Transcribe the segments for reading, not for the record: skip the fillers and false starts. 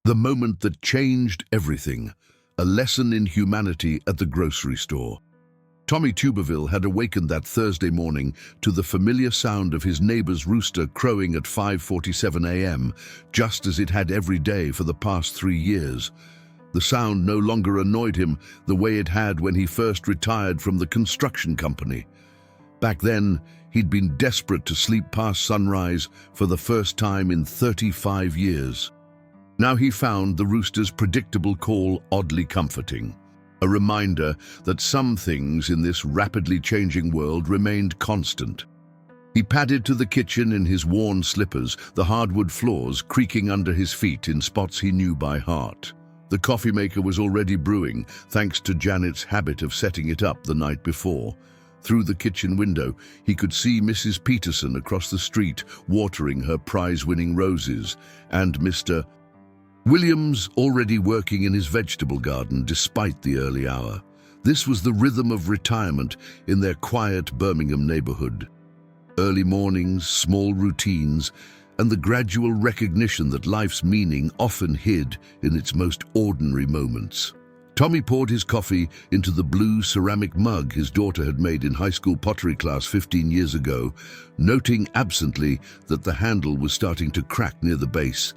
The moment that changed everything, a lesson in humanity at the grocery store. Tommy Tuberville had awakened that Thursday morning to the familiar sound of his neighbor's rooster crowing at 5:47 a.m., just as it had every day for the past 3 years. The sound no longer annoyed him the way it had when he first retired from the construction company. Back then, he'd been desperate to sleep past sunrise for the first time in 35 years. Now he found the rooster's predictable call oddly comforting, a reminder that some things in this rapidly changing world remained constant. He padded to the kitchen in his worn slippers, the hardwood floors creaking under his feet in spots he knew by heart. The coffee maker was already brewing, thanks to Janet's habit of setting it up the night before. Through the kitchen window, he could see Mrs. Peterson across the street watering her prize-winning roses, and Mr. Williams already working in his vegetable garden despite the early hour. This was the rhythm of retirement in their quiet Birmingham neighborhood. Early mornings, small routines, and the gradual recognition that life's meaning often hid in its most ordinary moments. Tommy poured his coffee into the blue ceramic mug his daughter had made in high school pottery class 15 years ago, noting absently that the handle was starting to crack near the base.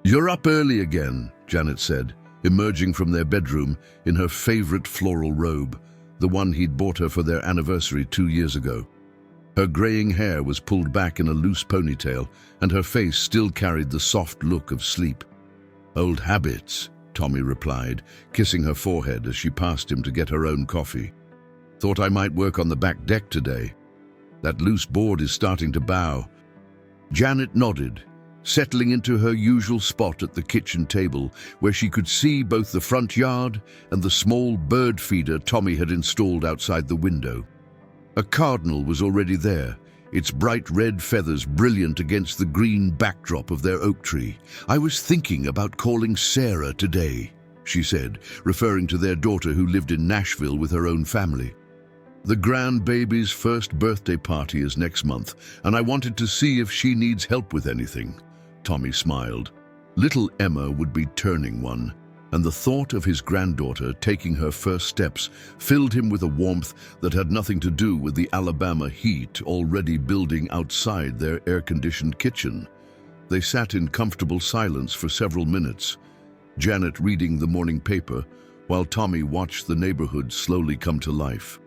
"You're up early again," Janet said, emerging from their bedroom in her favorite floral robe, the one he'd bought her for their anniversary 2 years ago. Her graying hair was pulled back in a loose ponytail, and her face still carried the soft look of sleep. "Old habits," Tommy replied, kissing her forehead as she passed him to get her own coffee. "Thought I might work on the back deck today. That loose board is starting to bow." Janet nodded, settling into her usual spot at the kitchen table, where she could see both the front yard and the small bird feeder Tommy had installed outside the window. A cardinal was already there, its bright red feathers brilliant against the green backdrop of their oak tree. "I was thinking about calling Sarah today," she said, referring to their daughter who lived in Nashville with her own family. "The grandbaby's first birthday party is next month, and I wanted to see if she needs help with anything." Tommy smiled. Little Emma would be turning 1, and the thought of his granddaughter taking her first steps filled him with a warmth that had nothing to do with the Alabama heat already building outside their air-conditioned kitchen. They sat in comfortable silence for several minutes, Janet reading the morning paper, while Tommy watched the neighborhood slowly come to life.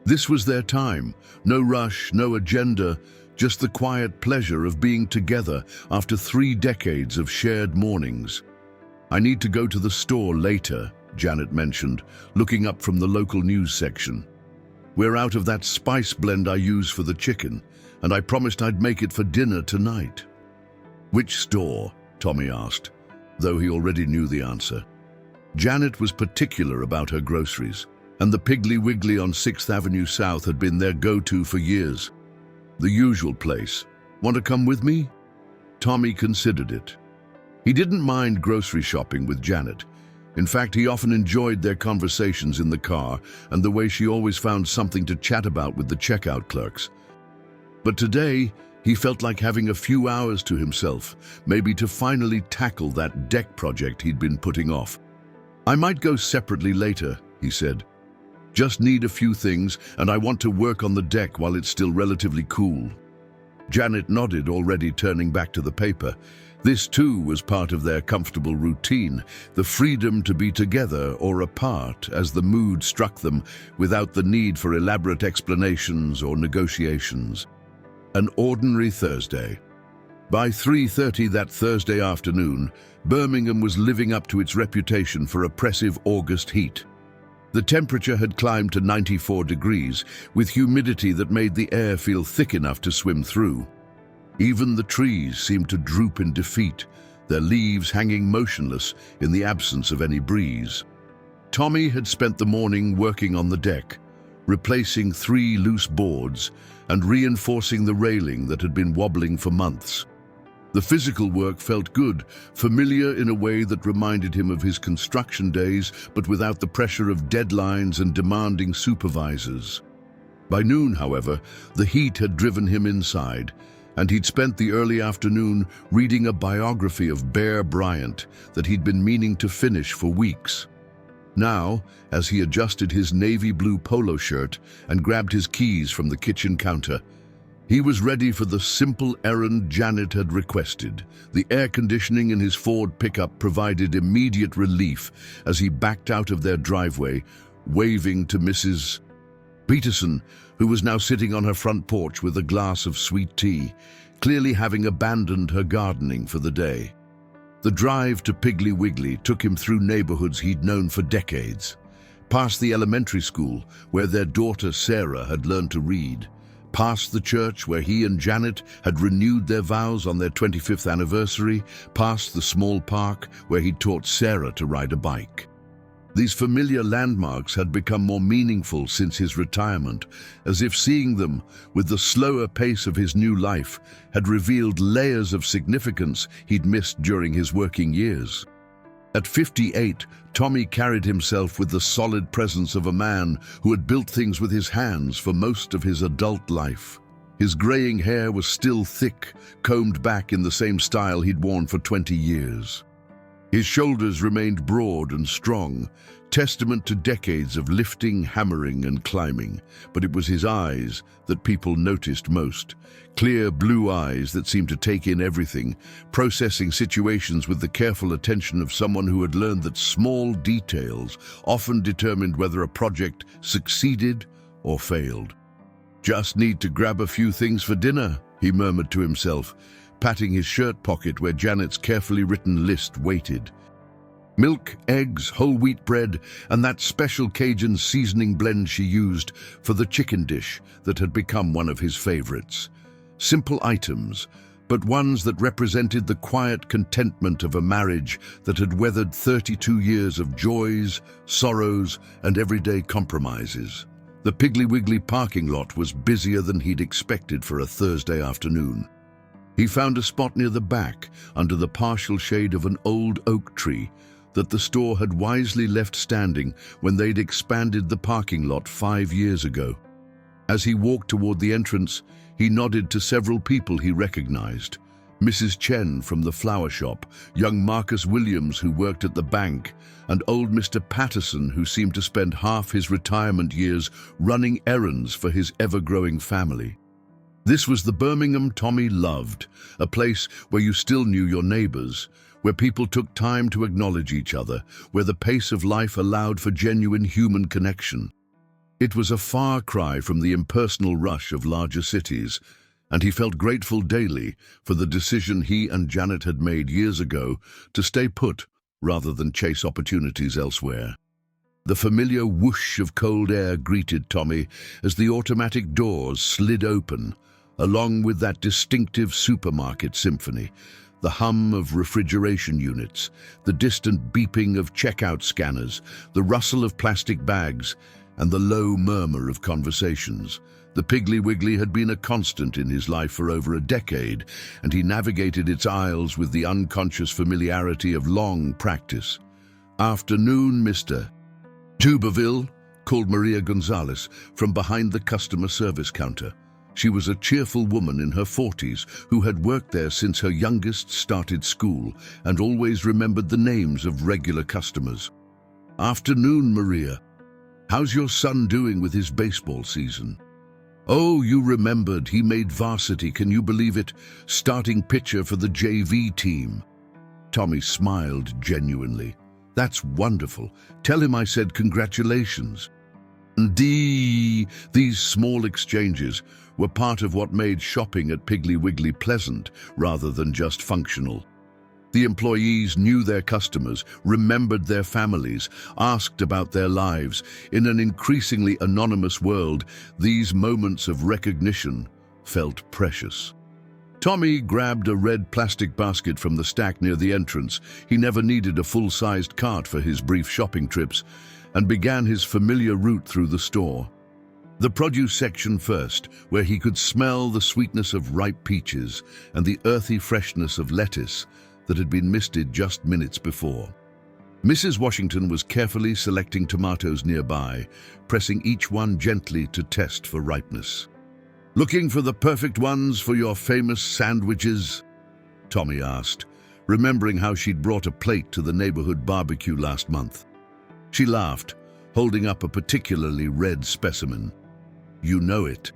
This was their time, no rush, no agenda, just the quiet pleasure of being together after 3 decades of shared mornings. "I need to go to the store later," Janet mentioned, looking up from the local news section. "We're out of that spice blend I use for the chicken, and I promised I'd make it for dinner tonight." "Which store?" Tommy asked, though he already knew the answer. Janet was particular about her groceries, and the Piggly Wiggly on 6th Avenue South had been their go-to for years. "The usual place. Want to come with me?" Tommy considered it. He didn't mind grocery shopping with Janet. In fact, he often enjoyed their conversations in the car and the way she always found something to chat about with the checkout clerks. But today, he felt like having a few hours to himself, maybe to finally tackle that deck project he'd been putting off. "I might go separately later," he said. "Just need a few things, and I want to work on the deck while it's still relatively cool." Janet nodded, already turning back to the paper. This too was part of their comfortable routine, the freedom to be together or apart as the mood struck them without the need for elaborate explanations or negotiations. An ordinary Thursday. By 3:30 that Thursday afternoon, Birmingham was living up to its reputation for oppressive August heat. The temperature had climbed to 94 degrees, with humidity that made the air feel thick enough to swim through. Even the trees seemed to droop in defeat, their leaves hanging motionless in the absence of any breeze. Tommy had spent the morning working on the deck, replacing 3 loose boards and reinforcing the railing that had been wobbling for months. The physical work felt good, familiar in a way that reminded him of his construction days, but without the pressure of deadlines and demanding supervisors. By noon, however, the heat had driven him inside, and he'd spent the early afternoon reading a biography of Bear Bryant that he'd been meaning to finish for weeks. Now, as he adjusted his navy blue polo shirt and grabbed his keys from the kitchen counter, he was ready for the simple errand Janet had requested. The air conditioning in his Ford pickup provided immediate relief as he backed out of their driveway, waving to Mrs. Peterson, who was now sitting on her front porch with a glass of sweet tea, clearly having abandoned her gardening for the day. The drive to Piggly Wiggly took him through neighborhoods he'd known for decades, past the elementary school where their daughter Sarah had learned to read, past the church where he and Janet had renewed their vows on their 25th anniversary, past the small park where he'd taught Sarah to ride a bike. These familiar landmarks had become more meaningful since his retirement, as if seeing them with the slower pace of his new life had revealed layers of significance he'd missed during his working years. At 58, Tommy carried himself with the solid presence of a man who had built things with his hands for most of his adult life. His graying hair was still thick, combed back in the same style he'd worn for 20 years. His shoulders remained broad and strong, testament to decades of lifting, hammering, and climbing. But it was his eyes that people noticed most. Clear blue eyes that seemed to take in everything, processing situations with the careful attention of someone who had learned that small details often determined whether a project succeeded or failed. "Just need to grab a few things for dinner," he murmured to himself, patting his shirt pocket where Janet's carefully written list waited. Milk, eggs, whole wheat bread, and that special Cajun seasoning blend she used for the chicken dish that had become one of his favorites. Simple items, but ones that represented the quiet contentment of a marriage that had weathered 32 years of joys, sorrows, and everyday compromises. The Piggly Wiggly parking lot was busier than he'd expected for a Thursday afternoon. He found a spot near the back, under the partial shade of an old oak tree that the store had wisely left standing when they'd expanded the parking lot 5 years ago. As he walked toward the entrance, he nodded to several people he recognized. Mrs. Chen from the flower shop, young Marcus Williams who worked at the bank, and old Mr. Patterson who seemed to spend half his retirement years running errands for his ever-growing family. This was the Birmingham Tommy loved, a place where you still knew your neighbors, where people took time to acknowledge each other, where the pace of life allowed for genuine human connection. It was a far cry from the impersonal rush of larger cities, and he felt grateful daily for the decision he and Janet had made years ago to stay put rather than chase opportunities elsewhere. The familiar whoosh of cold air greeted Tommy as the automatic doors slid open, along with that distinctive supermarket symphony, the hum of refrigeration units, the distant beeping of checkout scanners, the rustle of plastic bags, and the low murmur of conversations. The Piggly Wiggly had been a constant in his life for over a decade, and he navigated its aisles with the unconscious familiarity of long practice. "Afternoon, Mr. Tuberville," called Maria Gonzalez from behind the customer service counter. She was a cheerful woman in her 40s who had worked there since her youngest started school and always remembered the names of regular customers. "Afternoon, Maria. How's your son doing with his baseball season?" "Oh, you remembered. He made varsity, can you believe it? Starting pitcher for the JV team." Tommy smiled genuinely. "That's wonderful. Tell him I said congratulations." These small exchanges were part of what made shopping at Piggly Wiggly pleasant rather than just functional. The employees knew their customers, remembered their families, asked about their lives. In an increasingly anonymous world, these moments of recognition felt precious. Tommy grabbed a red plastic basket from the stack near the entrance. He never needed a full-sized cart for his brief shopping trips, and began his familiar route through the store. The produce section first, where he could smell the sweetness of ripe peaches and the earthy freshness of lettuce that had been misted just minutes before. Mrs. Washington was carefully selecting tomatoes nearby, pressing each one gently to test for ripeness. Looking for the perfect ones for your famous sandwiches? Tommy asked, remembering how she'd brought a plate to the neighborhood barbecue last month. She laughed, holding up a particularly red specimen. You know it.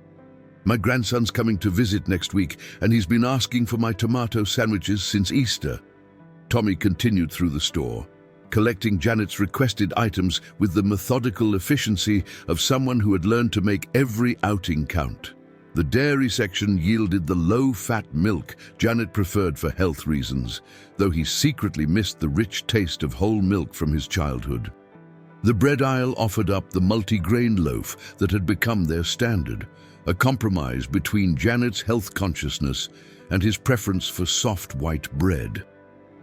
My grandson's coming to visit next week, and he's been asking for my tomato sandwiches since Easter. Tommy continued through the store, collecting Janet's requested items with the methodical efficiency of someone who had learned to make every outing count. The dairy section yielded the low-fat milk Janet preferred for health reasons, though he secretly missed the rich taste of whole milk from his childhood. The bread aisle offered up the multi-grain loaf that had become their standard, a compromise between Janet's health consciousness and his preference for soft white bread.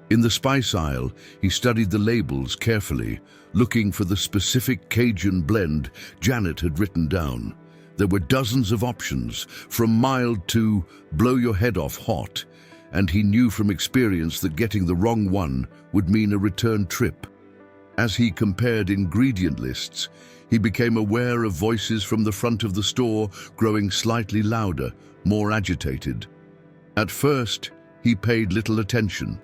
In the spice aisle, he studied the labels carefully, looking for the specific Cajun blend Janet had written down. There were dozens of options, from mild to blow your head off hot, and he knew from experience that getting the wrong one would mean a return trip. As he compared ingredient lists, he became aware of voices from the front of the store growing slightly louder, more agitated. At first, he paid little attention.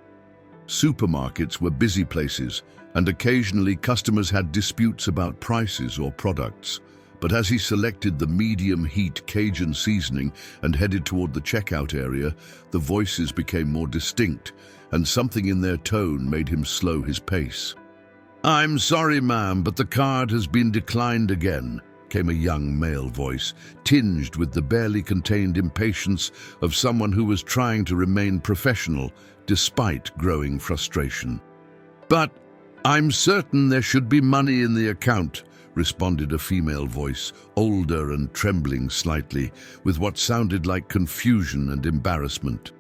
Supermarkets were busy places, and occasionally customers had disputes about prices or products. But as he selected the medium-heat Cajun seasoning and headed toward the checkout area, the voices became more distinct, and something in their tone made him slow his pace. "I'm sorry, ma'am, but the card has been declined again," came a young male voice, tinged with the barely contained impatience of someone who was trying to remain professional despite growing frustration. "But I'm certain there should be money in the account," responded a female voice, older and trembling slightly, with what sounded like confusion and embarrassment.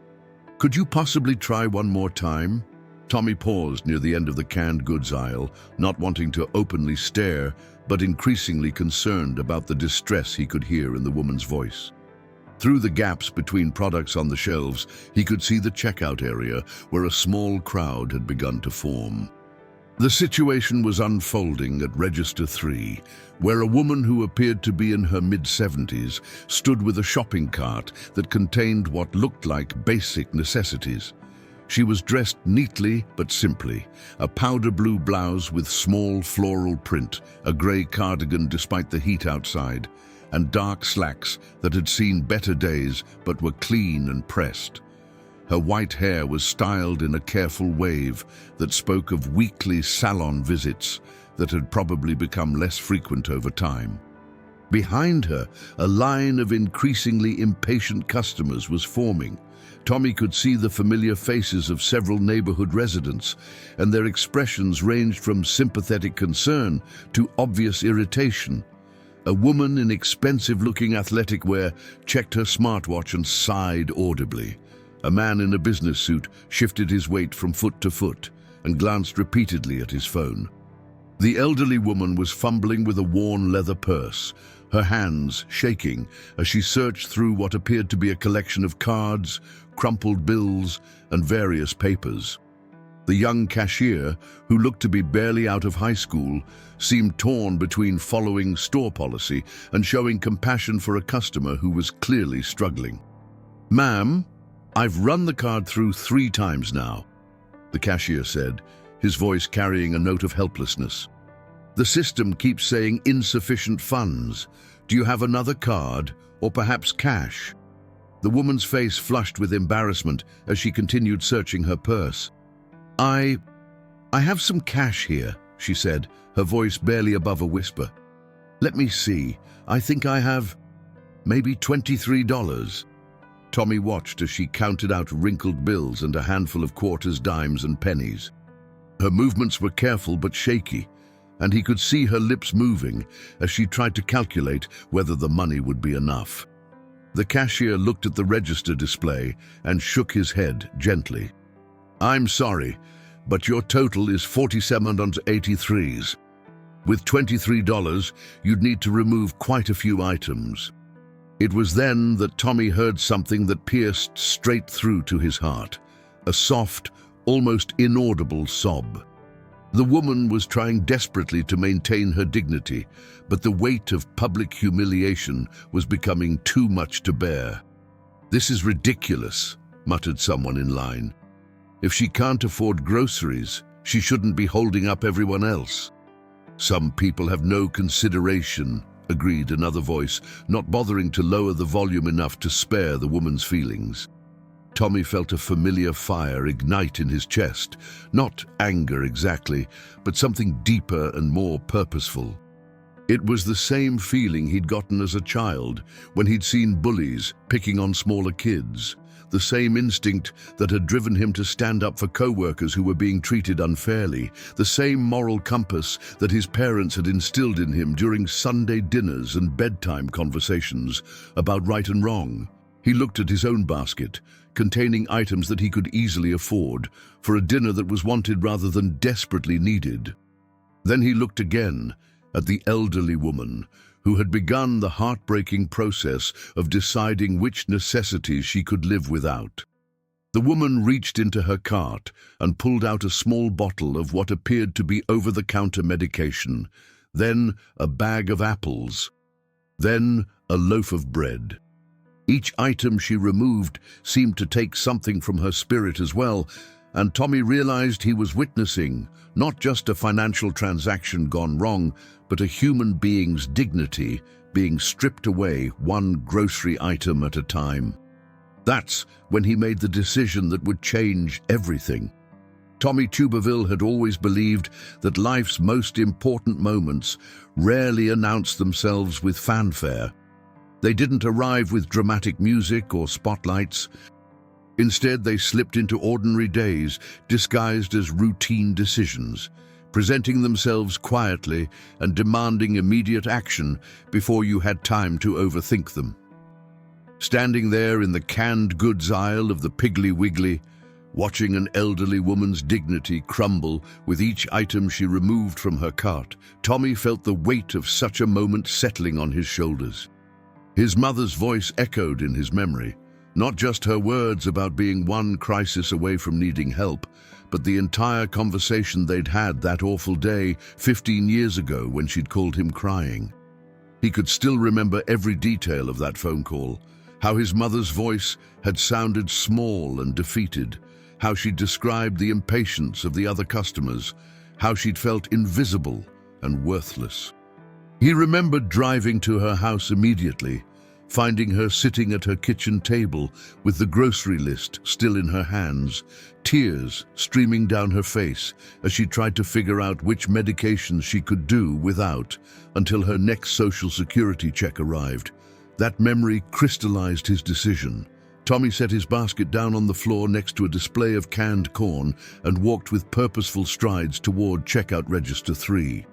"Could you possibly try one more time?" Tommy paused near the end of the canned goods aisle, not wanting to openly stare, but increasingly concerned about the distress he could hear in the woman's voice. Through the gaps between products on the shelves, he could see the checkout area where a small crowd had begun to form. The situation was unfolding at Register 3, where a woman who appeared to be in her mid-70s stood with a shopping cart that contained what looked like basic necessities. She was dressed neatly but simply, a powder blue blouse with small floral print, a grey cardigan despite the heat outside, and dark slacks that had seen better days but were clean and pressed. Her white hair was styled in a careful wave that spoke of weekly salon visits that had probably become less frequent over time. Behind her, a line of increasingly impatient customers was forming. Tommy could see the familiar faces of several neighborhood residents, and their expressions ranged from sympathetic concern to obvious irritation. A woman in expensive-looking athletic wear checked her smartwatch and sighed audibly. A man in a business suit shifted his weight from foot to foot and glanced repeatedly at his phone. The elderly woman was fumbling with a worn leather purse, her hands shaking as she searched through what appeared to be a collection of cards, crumpled bills, and various papers. The young cashier, who looked to be barely out of high school, seemed torn between following store policy and showing compassion for a customer who was clearly struggling. "Ma'am, I've run the card through 3 times now," the cashier said, his voice carrying a note of helplessness. "The system keeps saying insufficient funds. Do you have another card, or perhaps cash?" The woman's face flushed with embarrassment as she continued searching her purse. I have some cash here," she said, her voice barely above a whisper. "Let me see. I think I have maybe $23. Tommy watched as she counted out wrinkled bills and a handful of quarters, dimes, and pennies. Her movements were careful but shaky, and he could see her lips moving as she tried to calculate whether the money would be enough. The cashier looked at the register display and shook his head gently. "I'm sorry, but your total is $47.83. With $23, you'd need to remove quite a few items." It was then that Tommy heard something that pierced straight through to his heart, a soft, almost inaudible sob. The woman was trying desperately to maintain her dignity, but the weight of public humiliation was becoming too much to bear. "This is ridiculous," muttered someone in line. "If she can't afford groceries, she shouldn't be holding up everyone else." "Some people have no consideration," agreed another voice, not bothering to lower the volume enough to spare the woman's feelings. Tommy felt a familiar fire ignite in his chest, not anger exactly, but something deeper and more purposeful. It was the same feeling he'd gotten as a child when he'd seen bullies picking on smaller kids, the same instinct that had driven him to stand up for co-workers who were being treated unfairly, the same moral compass that his parents had instilled in him during Sunday dinners and bedtime conversations about right and wrong. He looked at his own basket, containing items that he could easily afford, for a dinner that was wanted rather than desperately needed. Then he looked again at the elderly woman who had begun the heartbreaking process of deciding which necessities she could live without. The woman reached into her cart and pulled out a small bottle of what appeared to be over-the-counter medication, then a bag of apples, then a loaf of bread. Each item she removed seemed to take something from her spirit as well, and Tommy realized he was witnessing not just a financial transaction gone wrong, but a human being's dignity being stripped away one grocery item at a time. That's when he made the decision that would change everything. Tommy Tuberville had always believed that life's most important moments rarely announced themselves with fanfare. They didn't arrive with dramatic music or spotlights. Instead, they slipped into ordinary days, disguised as routine decisions, presenting themselves quietly and demanding immediate action before you had time to overthink them. Standing there in the canned goods aisle of the Piggly Wiggly, watching an elderly woman's dignity crumble with each item she removed from her cart, Tommy felt the weight of such a moment settling on his shoulders. His mother's voice echoed in his memory, not just her words about being one crisis away from needing help, but the entire conversation they'd had that awful day 15 years ago when she'd called him crying. He could still remember every detail of that phone call, how his mother's voice had sounded small and defeated, how she'd described the impatience of the other customers, how she'd felt invisible and worthless. He remembered driving to her house immediately, finding her sitting at her kitchen table with the grocery list still in her hands, tears streaming down her face as she tried to figure out which medications she could do without until her next Social Security check arrived. That memory crystallized his decision. Tommy set his basket down on the floor next to a display of canned corn and walked with purposeful strides toward checkout register 3.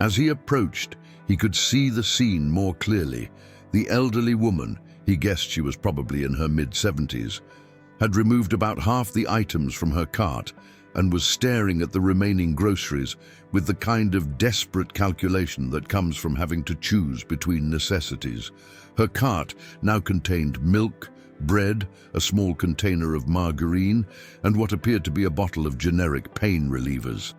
As he approached, he could see the scene more clearly. The elderly woman, he guessed she was probably in her mid-70s, had removed about half the items from her cart and was staring at the remaining groceries with the kind of desperate calculation that comes from having to choose between necessities. Her cart now contained milk, bread, a small container of margarine, and what appeared to be a bottle of generic pain relievers.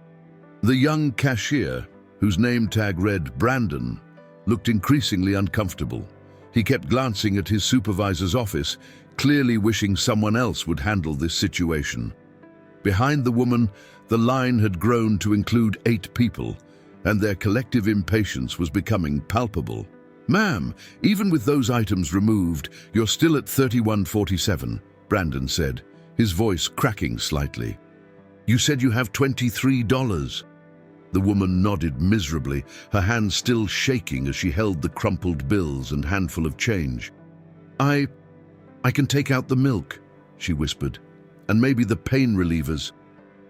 The young cashier, whose name tag read Brandon, looked increasingly uncomfortable. He kept glancing at his supervisor's office, clearly wishing someone else would handle this situation. Behind the woman, the line had grown to include 8 people, and their collective impatience was becoming palpable. "Ma'am, even with those items removed, you're still at $31.47, Brandon said, his voice cracking slightly. "You said you have $23. The woman nodded miserably, her hands still shaking as she held the crumpled bills and handful of change. I can take out the milk," she whispered, "and maybe the pain relievers."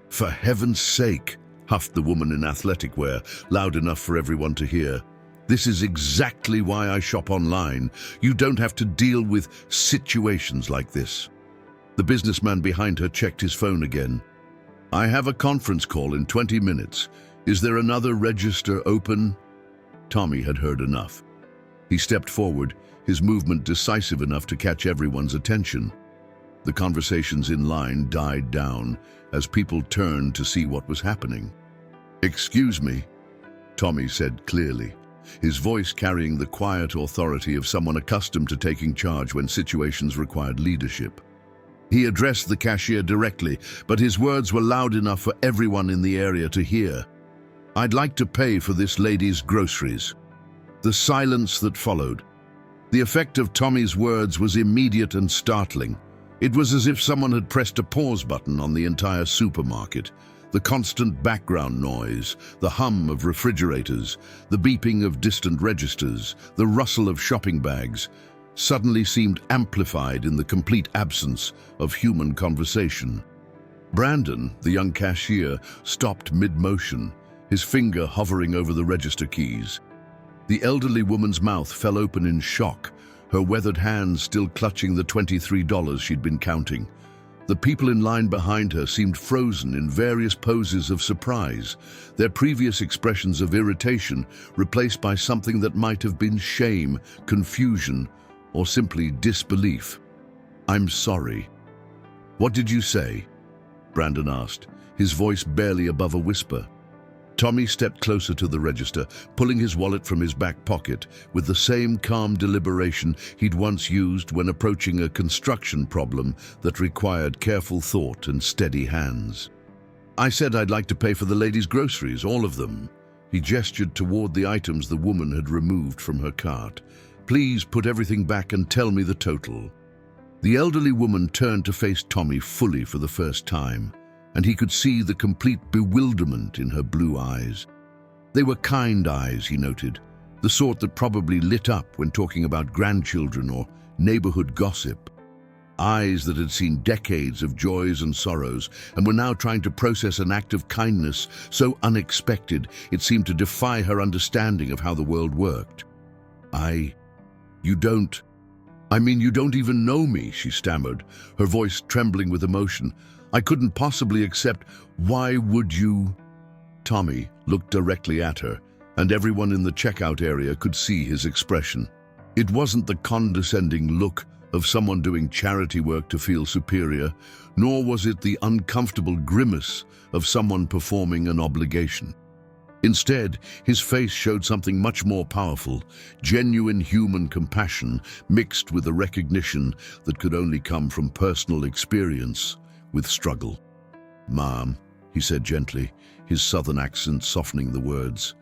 "For heaven's sake," huffed the woman in athletic wear, loud enough for everyone to hear. "This is exactly why I shop online. You don't have to deal with situations like this." The businessman behind her checked his phone again. "I have a conference call in 20 minutes. Is there another register open?" Tommy had heard enough. He stepped forward, his movement decisive enough to catch everyone's attention. The conversations in line died down as people turned to see what was happening. "Excuse me," Tommy said clearly, his voice carrying the quiet authority of someone accustomed to taking charge when situations required leadership. He addressed the cashier directly, but his words were loud enough for everyone in the area to hear. "I'd like to pay for this lady's groceries." The silence that followed. The effect of Tommy's words was immediate and startling. It was as if someone had pressed a pause button on the entire supermarket. The constant background noise, the hum of refrigerators, the beeping of distant registers, the rustle of shopping bags, suddenly seemed amplified in the complete absence of human conversation. Brandon, the young cashier, stopped mid-motion, his finger hovering over the register keys. The elderly woman's mouth fell open in shock, her weathered hands still clutching the $23 she'd been counting. The people in line behind her seemed frozen in various poses of surprise, their previous expressions of irritation replaced by something that might have been shame, confusion, or simply disbelief. "I'm sorry." "What did you say?" Brandon asked, his voice barely above a whisper. Tommy stepped closer to the register, pulling his wallet from his back pocket with the same calm deliberation he'd once used when approaching a construction problem that required careful thought and steady hands. "I said I'd like to pay for the lady's groceries, all of them." He gestured toward the items the woman had removed from her cart. "Please put everything back and tell me the total." The elderly woman turned to face Tommy fully for the first time, and he could see the complete bewilderment in her blue eyes. They were kind eyes, he noted, the sort that probably lit up when talking about grandchildren or neighborhood gossip. Eyes that had seen decades of joys and sorrows and were now trying to process an act of kindness so unexpected it seemed to defy her understanding of how the world worked. You don't even know me," she stammered, her voice trembling with emotion. "I couldn't possibly accept. Why would you?" Tommy looked directly at her, and everyone in the checkout area could see his expression. It wasn't the condescending look of someone doing charity work to feel superior, nor was it the uncomfortable grimace of someone performing an obligation. Instead, his face showed something much more powerful, genuine human compassion mixed with a recognition that could only come from personal experience with struggle. "Ma'am," he said gently, his southern accent softening the words.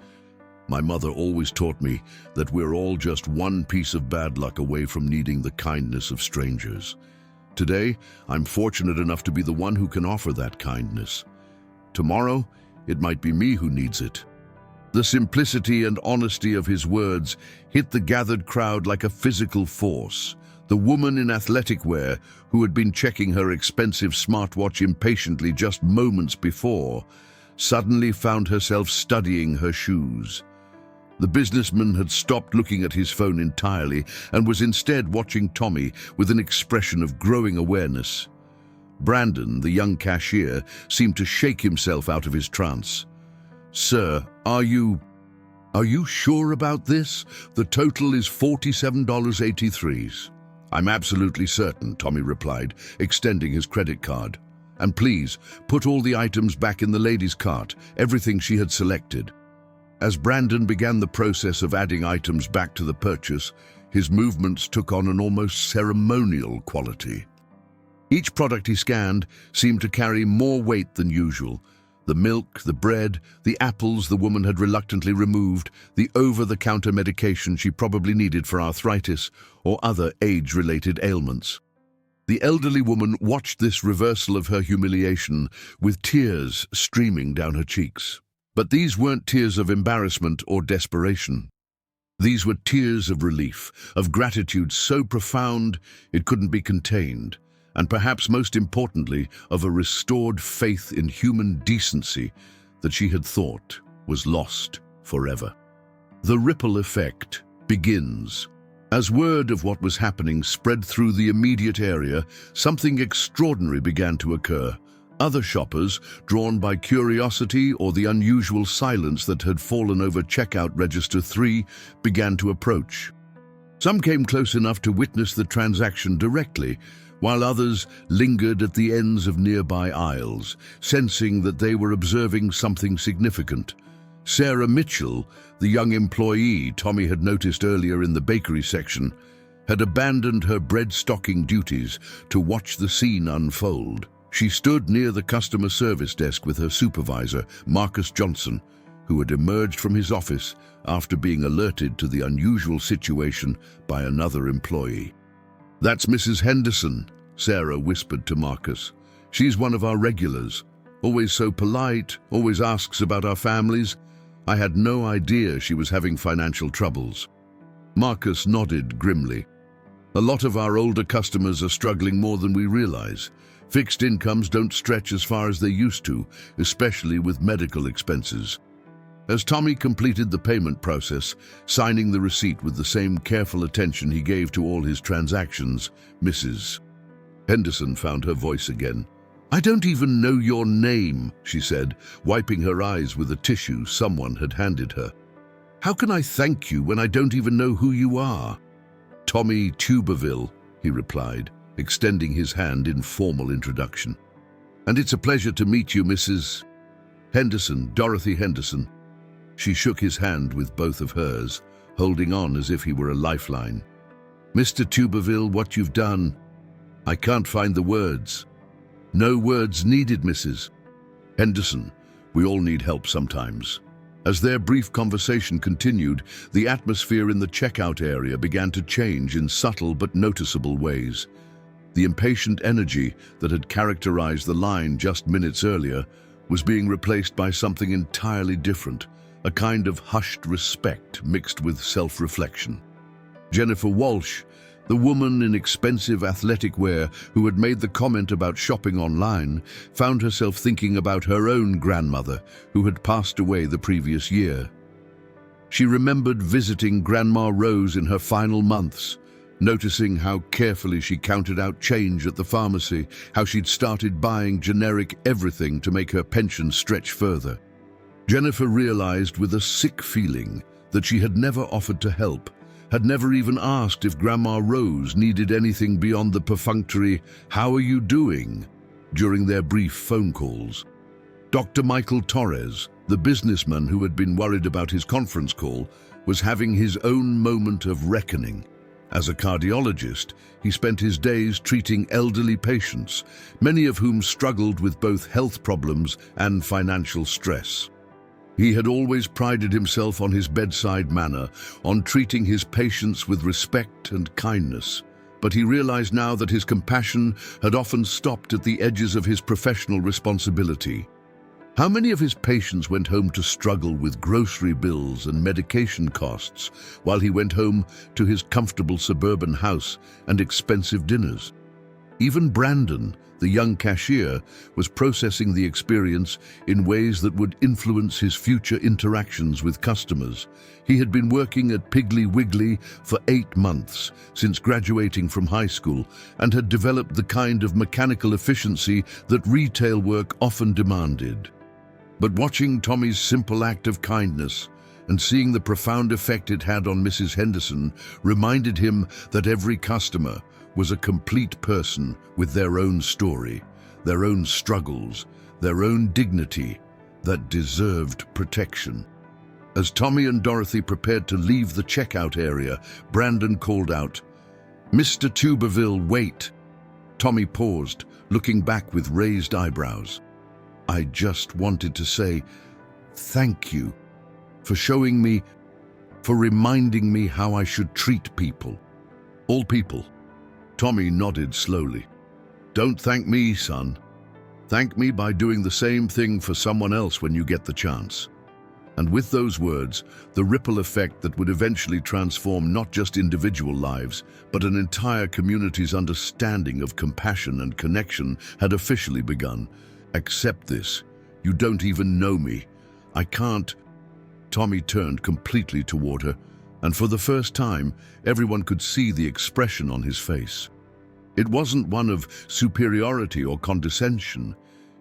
"My mother always taught me that we're all just one piece of bad luck away from needing the kindness of strangers. Today, I'm fortunate enough to be the one who can offer that kindness. Tomorrow, it might be me who needs it." The simplicity and honesty of his words hit the gathered crowd like a physical force. The woman in athletic wear, who had been checking her expensive smartwatch impatiently just moments before, suddenly found herself studying her shoes. The businessman had stopped looking at his phone entirely and was instead watching Tommy with an expression of growing awareness. Brandon, the young cashier, seemed to shake himself out of his trance. "Sir, are you sure about this? The total is $47.83. "I'm absolutely certain," Tommy replied, extending his credit card. "And please, put all the items back in the lady's cart, everything she had selected." As Brandon began the process of adding items back to the purchase, his movements took on an almost ceremonial quality. Each product he scanned seemed to carry more weight than usual. The milk, the bread, the apples the woman had reluctantly removed, the over-the-counter medication she probably needed for arthritis or other age-related ailments. The elderly woman watched this reversal of her humiliation with tears streaming down her cheeks. But these weren't tears of embarrassment or desperation. These were tears of relief, of gratitude so profound it couldn't be contained, and perhaps most importantly, of a restored faith in human decency that she had thought was lost forever. The ripple effect begins. As word of what was happening spread through the immediate area, something extraordinary began to occur. Other shoppers, drawn by curiosity or the unusual silence that had fallen over checkout register 3, began to approach. Some came close enough to witness the transaction directly, while others lingered at the ends of nearby aisles, sensing that they were observing something significant. Sarah Mitchell, the young employee Tommy had noticed earlier in the bakery section, had abandoned her bread-stocking duties to watch the scene unfold. She stood near the customer service desk with her supervisor, Marcus Johnson, who had emerged from his office after being alerted to the unusual situation by another employee. "That's Mrs. Henderson," Sarah whispered to Marcus. "She's one of our regulars. Always so polite, always asks about our families. I had no idea she was having financial troubles." Marcus nodded grimly. "A lot of our older customers are struggling more than we realize. Fixed incomes don't stretch as far as they used to, especially with medical expenses." As Tommy completed the payment process, signing the receipt with the same careful attention he gave to all his transactions, Mrs. Henderson found her voice again. "I don't even know your name," she said, wiping her eyes with a tissue someone had handed her. "How can I thank you when I don't even know who you are?" "Tommy Tuberville," he replied, extending his hand in formal introduction. "And it's a pleasure to meet you, Mrs. Henderson, Dorothy Henderson." She shook his hand with both of hers, holding on as if he were a lifeline. "Mr. Tuberville, what you've done, I can't find the words." "No words needed, Mrs. Henderson. We all need help sometimes." As their brief conversation continued, the atmosphere in the checkout area began to change in subtle but noticeable ways. The impatient energy that had characterized the line just minutes earlier was being replaced by something entirely different, a kind of hushed respect mixed with self-reflection. Jennifer Walsh, the woman in expensive athletic wear who had made the comment about shopping online, found herself thinking about her own grandmother, who had passed away the previous year. She remembered visiting Grandma Rose in her final months, noticing how carefully she counted out change at the pharmacy, how she'd started buying generic everything to make her pension stretch further. Jennifer realized with a sick feeling that she had never offered to help, had never even asked if Grandma Rose needed anything beyond the perfunctory, "How are you doing?" during their brief phone calls. Dr. Michael Torres, the businessman who had been worried about his conference call, was having his own moment of reckoning. As a cardiologist, he spent his days treating elderly patients, many of whom struggled with both health problems and financial stress. He had always prided himself on his bedside manner, on treating his patients with respect and kindness. But he realized now that his compassion had often stopped at the edges of his professional responsibility. How many of his patients went home to struggle with grocery bills and medication costs, while he went home to his comfortable suburban house and expensive dinners? Even Brandon, the young cashier, was processing the experience in ways that would influence his future interactions with customers. He had been working at Piggly Wiggly for 8 months since graduating from high school and had developed the kind of mechanical efficiency that retail work often demanded. But watching Tommy's simple act of kindness and seeing the profound effect it had on Mrs. Henderson reminded him that every customer was a complete person with their own story, their own struggles, their own dignity that deserved protection. As Tommy and Dorothy prepared to leave the checkout area, Brandon called out, "Mr. Tuberville, wait." Tommy paused, looking back with raised eyebrows. "I just wanted to say thank you for showing me, for reminding me how I should treat people. All people." Tommy nodded slowly. "Don't thank me, son. Thank me by doing the same thing for someone else when you get the chance." And with those words, the ripple effect that would eventually transform not just individual lives, but an entire community's understanding of compassion and connection had officially begun. "Accept this. You don't even know me. I can't." Tommy turned completely toward her, and for the first time, everyone could see the expression on his face. It wasn't one of superiority or condescension.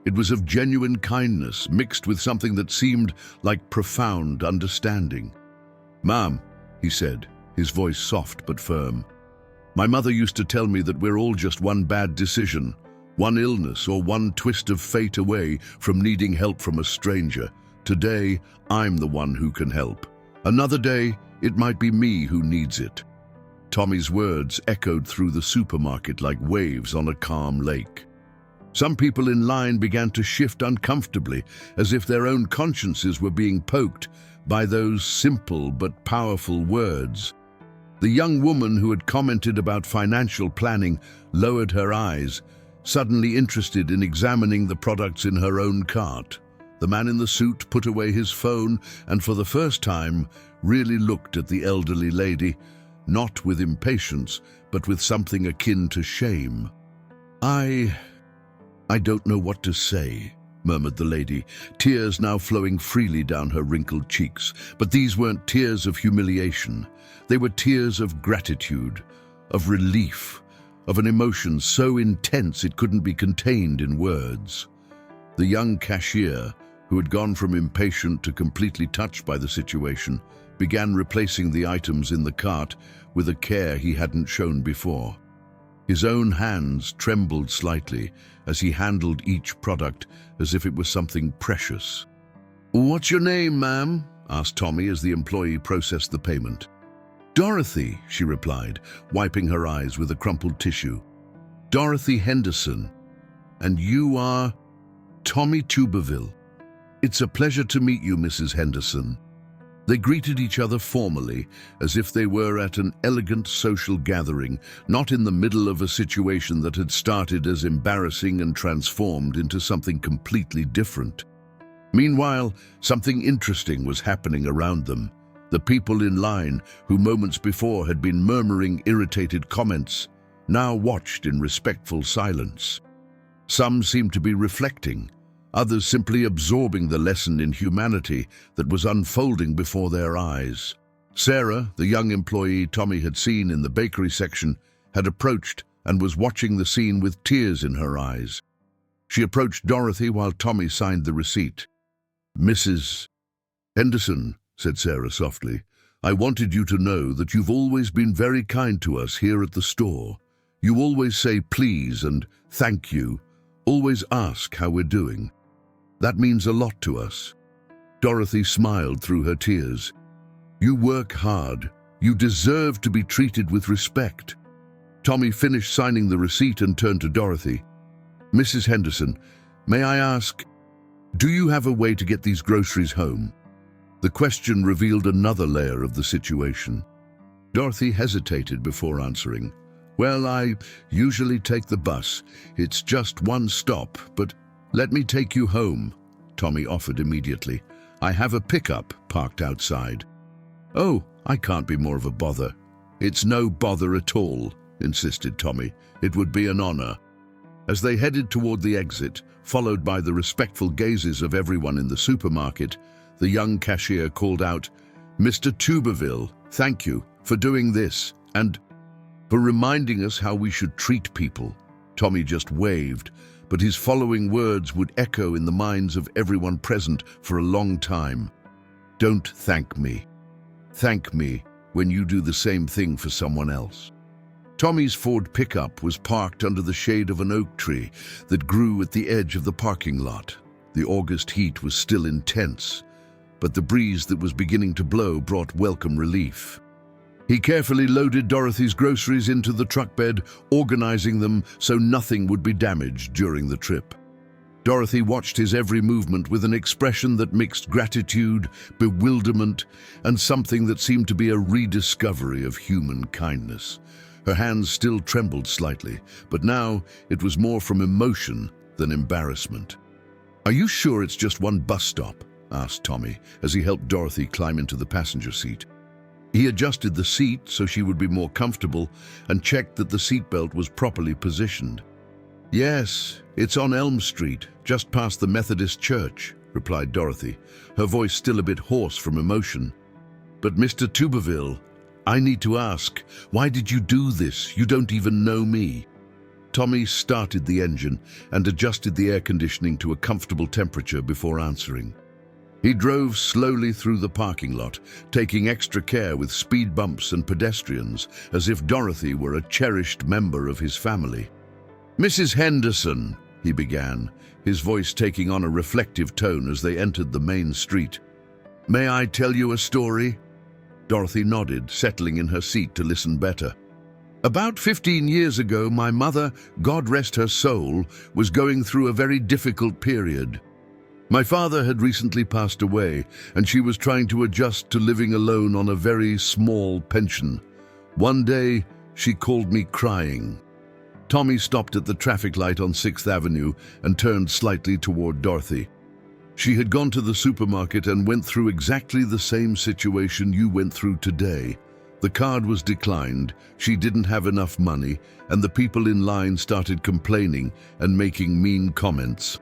It was of genuine kindness mixed with something that seemed like profound understanding. "Ma'am," he said, his voice soft but firm, My mother used to tell me that we're all just one bad decision, one illness or one twist of fate away from needing help from a stranger. Today, I'm the one who can help. Another day, it might be me who needs it." Tommy's words echoed through the supermarket like waves on a calm lake. Some people in line began to shift uncomfortably, as if their own consciences were being poked by those simple but powerful words. The young woman who had commented about financial planning lowered her eyes, suddenly interested in examining the products in her own cart. The man in the suit put away his phone and for the first time really looked at the elderly lady, not with impatience, but with something akin to shame. I don't know what to say," murmured the lady, tears now flowing freely down her wrinkled cheeks. But these weren't tears of humiliation. They were tears of gratitude, of relief, of an emotion so intense it couldn't be contained in words. The young cashier, who had gone from impatient to completely touched by the situation, began replacing the items in the cart with a care he hadn't shown before. His own hands trembled slightly as he handled each product as if it was something precious. "What's your name, ma'am?" asked Tommy as the employee processed the payment. "Dorothy," she replied, wiping her eyes with a crumpled tissue. "Dorothy Henderson. And you are Tommy Tuberville. It's a pleasure to meet you, Mrs. Henderson." They greeted each other formally, as if they were at an elegant social gathering, not in the middle of a situation that had started as embarrassing and transformed into something completely different. Meanwhile, something interesting was happening around them. The people in line, who moments before had been murmuring irritated comments, now watched in respectful silence. Some seemed to be reflecting, others simply absorbing the lesson in humanity that was unfolding before their eyes. Sarah, the young employee Tommy had seen in the bakery section, had approached and was watching the scene with tears in her eyes. She approached Dorothy while Tommy signed the receipt. "Mrs. Henderson," said Sarah softly, "I wanted you to know that you've always been very kind to us here at the store. You always say please and thank you, always ask how we're doing. That means a lot to us." Dorothy smiled through her tears. "You work hard. You deserve to be treated with respect." Tommy finished signing the receipt and turned to Dorothy. "Mrs. Henderson, may I ask, do you have a way to get these groceries home?" The question revealed another layer of the situation. Dorothy hesitated before answering. "Well, I usually take the bus. It's just one stop, but let me take you home," Tommy offered immediately. "I have a pickup parked outside." "Oh, I can't be more of a bother." "It's no bother at all," insisted Tommy. "It would be an honor." As they headed toward the exit, followed by the respectful gazes of everyone in the supermarket, the young cashier called out, "Mr. Tuberville, thank you for doing this and for reminding us how we should treat people." Tommy just waved, but his following words would echo in the minds of everyone present for a long time. "Don't thank me. Thank me when you do the same thing for someone else." Tommy's Ford pickup was parked under the shade of an oak tree that grew at the edge of the parking lot. The August heat was still intense, but the breeze that was beginning to blow brought welcome relief. He carefully loaded Dorothy's groceries into the truck bed, organizing them so nothing would be damaged during the trip. Dorothy watched his every movement with an expression that mixed gratitude, bewilderment, and something that seemed to be a rediscovery of human kindness. Her hands still trembled slightly, but now it was more from emotion than embarrassment. "Are you sure it's just one bus stop?" asked Tommy as he helped Dorothy climb into the passenger seat. He adjusted the seat so she would be more comfortable and checked that the seatbelt was properly positioned. "Yes, it's on Elm Street, just past the Methodist church," replied Dorothy, her voice still a bit hoarse from emotion. "But Mr. Tuberville, I need to ask, why did you do this? You don't even know me." Tommy started the engine and adjusted the air conditioning to a comfortable temperature before answering. He drove slowly through the parking lot, taking extra care with speed bumps and pedestrians, as if Dorothy were a cherished member of his family. "Mrs. Henderson," he began, his voice taking on a reflective tone as they entered the main street. "May I tell you a story?" Dorothy nodded, settling in her seat to listen better. "About 15 years ago, my mother, God rest her soul, was going through a very difficult period. My father had recently passed away, and she was trying to adjust to living alone on a very small pension. One day, she called me crying." Tommy stopped at the traffic light on 6th Avenue and turned slightly toward Dorothy. "She had gone to the supermarket and went through exactly the same situation you went through today. The card was declined, she didn't have enough money, and the people in line started complaining and making mean comments."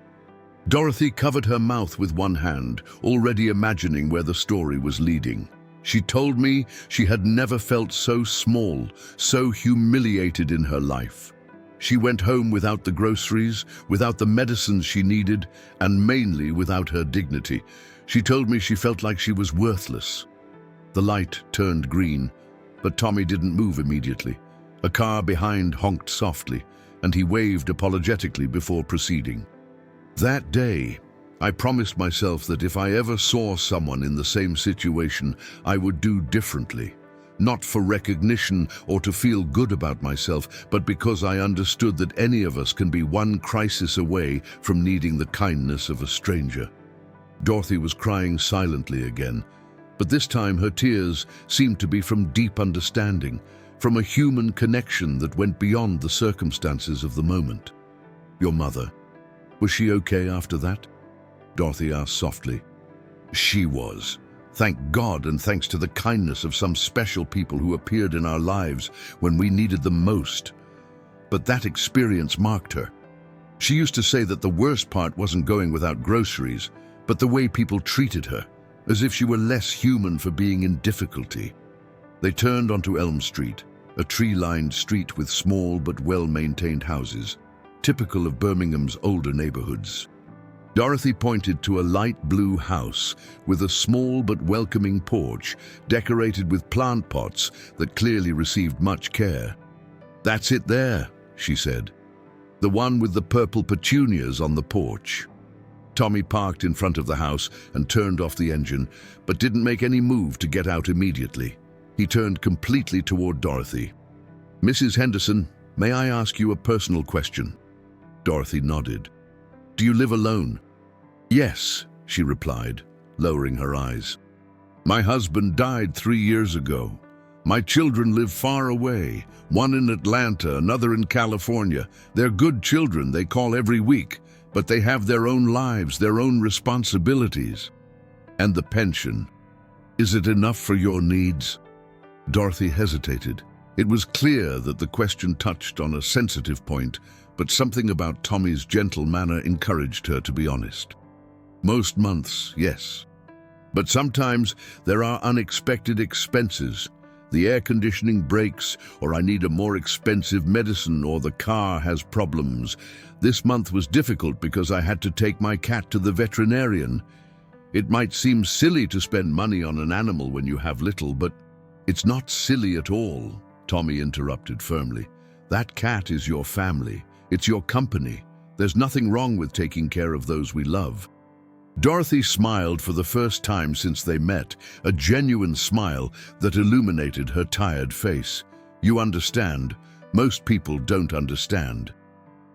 Dorothy covered her mouth with one hand, already imagining where the story was leading. "She told me she had never felt so small, so humiliated in her life. She went home without the groceries, without the medicines she needed, and mainly without her dignity. She told me she felt like she was worthless." The light turned green, but Tommy didn't move immediately. A car behind honked softly, and he waved apologetically before proceeding. "That day, I promised myself that if I ever saw someone in the same situation, I would do differently. Not for recognition or to feel good about myself, but because I understood that any of us can be one crisis away from needing the kindness of a stranger." Dorothy was crying silently again, but this time her tears seemed to be from deep understanding, from a human connection that went beyond the circumstances of the moment. "Your mother, was she okay after that?" Dorothy asked softly. "She was. Thank God, and thanks to the kindness of some special people who appeared in our lives when we needed them most. But that experience marked her. She used to say that the worst part wasn't going without groceries, but the way people treated her, as if she were less human for being in difficulty." They turned onto Elm Street, a tree-lined street with small but well-maintained houses, typical of Birmingham's older neighborhoods. Dorothy pointed to a light blue house with a small but welcoming porch decorated with plant pots that clearly received much care. "That's it there," she said. "The one with the purple petunias on the porch." Tommy parked in front of the house and turned off the engine, but didn't make any move to get out immediately. He turned completely toward Dorothy. "Mrs. Henderson, may I ask you a personal question?" Dorothy nodded. "Do you live alone?" "Yes," she replied, lowering her eyes. "My husband died 3 years ago. My children live far away, one in Atlanta, another in California. They're good children, they call every week, but they have their own lives, their own responsibilities. And the pension, is it enough for your needs?" Dorothy hesitated. It was clear that the question touched on a sensitive point, but something about Tommy's gentle manner encouraged her to be honest. "Most months, yes. But sometimes there are unexpected expenses. The air conditioning breaks, or I need a more expensive medicine, or the car has problems. This month was difficult because I had to take my cat to the veterinarian. It might seem silly to spend money on an animal when you have little, but it's not silly at all," Tommy interrupted firmly. "That cat is your family. It's your company. There's nothing wrong with taking care of those we love." Dorothy smiled for the first time since they met, a genuine smile that illuminated her tired face. "You understand. Most people don't understand.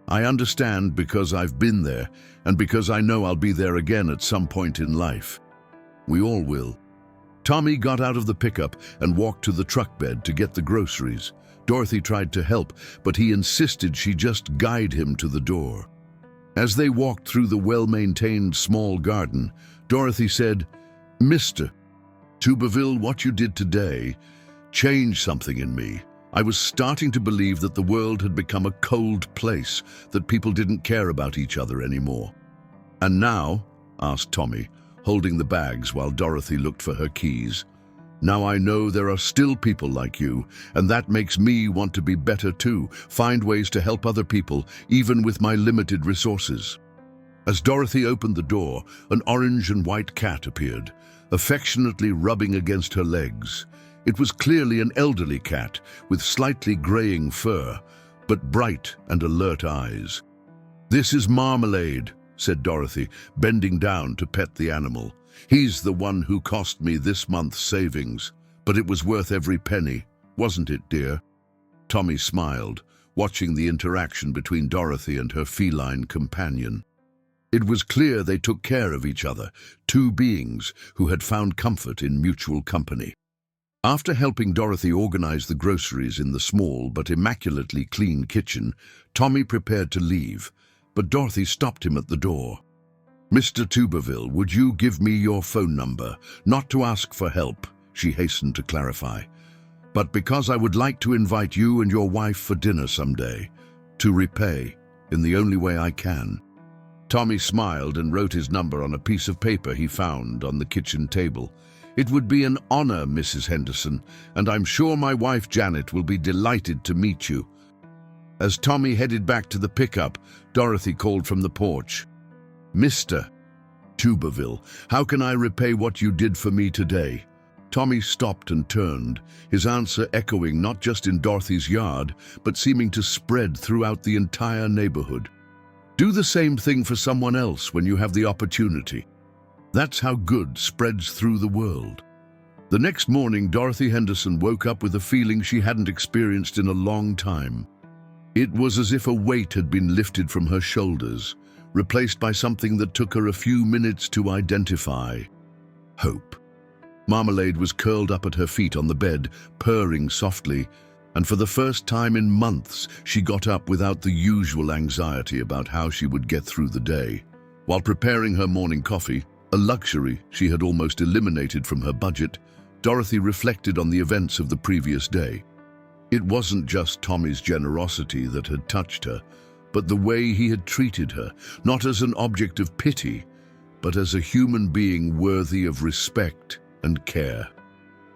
I understand because I've been there, and because I know I'll be there again at some point in life. We all will." Tommy got out of the pickup and walked to the truck bed to get the groceries. Dorothy tried to help, but he insisted she just guide him to the door. As they walked through the well-maintained small garden, Dorothy said, "Mr. Tuberville, what you did today changed something in me. I was starting to believe that the world had become a cold place, that people didn't care about each other anymore." "And now?" asked Tommy, holding the bags while Dorothy looked for her keys. "Now I know there are still people like you, and that makes me want to be better too, find ways to help other people, even with my limited resources." As Dorothy opened the door, an orange and white cat appeared, affectionately rubbing against her legs. It was clearly an elderly cat with slightly graying fur, but bright and alert eyes. "This is Marmalade," said Dorothy, bending down to pet the animal. "He's the one who cost me this month's savings, but it was worth every penny, wasn't it, dear?" Tommy smiled, watching the interaction between Dorothy and her feline companion. It was clear they took care of each other, two beings who had found comfort in mutual company. After helping Dorothy organize the groceries in the small but immaculately clean kitchen, Tommy prepared to leave, but Dorothy stopped him at the door. "Mr. Tuberville, would you give me your phone number? Not to ask for help," she hastened to clarify, "but because I would like to invite you and your wife for dinner someday, to repay in the only way I can." Tommy smiled and wrote his number on a piece of paper he found on the kitchen table. "It would be an honor, Mrs. Henderson, and I'm sure my wife Janet will be delighted to meet you." As Tommy headed back to the pickup, Dorothy called from the porch. "Mr. Tuberville, how can I repay what you did for me today?" Tommy stopped and turned, his answer echoing not just in Dorothy's yard, but seeming to spread throughout the entire neighborhood. "Do the same thing for someone else when you have the opportunity. That's how good spreads through the world." The next morning, Dorothy Henderson woke up with a feeling she hadn't experienced in a long time. It was as if a weight had been lifted from her shoulders, replaced by something that took her a few minutes to identify: hope. Marmalade was curled up at her feet on the bed, purring softly, and for the first time in months, she got up without the usual anxiety about how she would get through the day. While preparing her morning coffee, a luxury she had almost eliminated from her budget, Dorothy reflected on the events of the previous day. It wasn't just Tommy's generosity that had touched her, but the way he had treated her, not as an object of pity, but as a human being worthy of respect and care.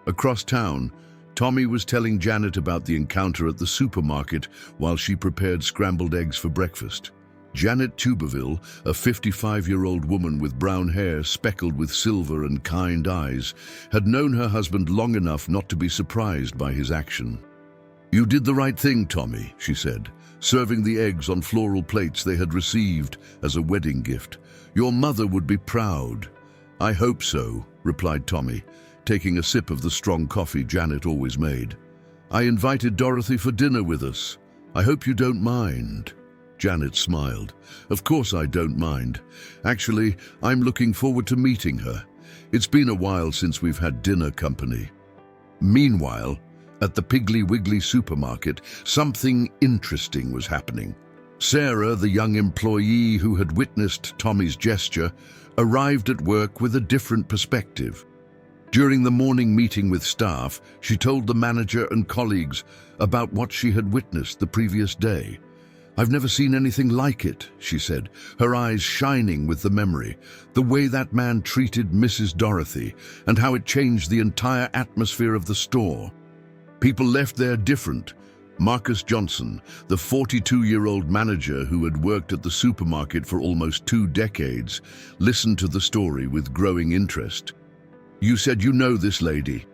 Across town, Tommy was telling Janet about the encounter at the supermarket while she prepared scrambled eggs for breakfast. Janet Tuberville, a 55-year-old woman with brown hair speckled with silver and kind eyes, had known her husband long enough not to be surprised by his action. "You did the right thing, Tommy," she said, serving the eggs on floral plates they had received as a wedding gift. "Your mother would be proud." "I hope so," replied Tommy, taking a sip of the strong coffee Janet always made. "I invited Dorothy for dinner with us. I hope you don't mind." Janet smiled. "Of course I don't mind. Actually, I'm looking forward to meeting her. It's been a while since we've had dinner company." Meanwhile, at the Piggly Wiggly supermarket, something interesting was happening. Sarah, the young employee who had witnessed Tommy's gesture, arrived at work with a different perspective. During the morning meeting with staff, she told the manager and colleagues about what she had witnessed the previous day. "I've never seen anything like it," she said, her eyes shining with the memory. "The way that man treated Mrs. Dorothy and how it changed the entire atmosphere of the store. People left there different." Marcus Johnson, the 42-year-old manager who had worked at the supermarket for almost 2 decades, listened to the story with growing interest. "You said you know this lady."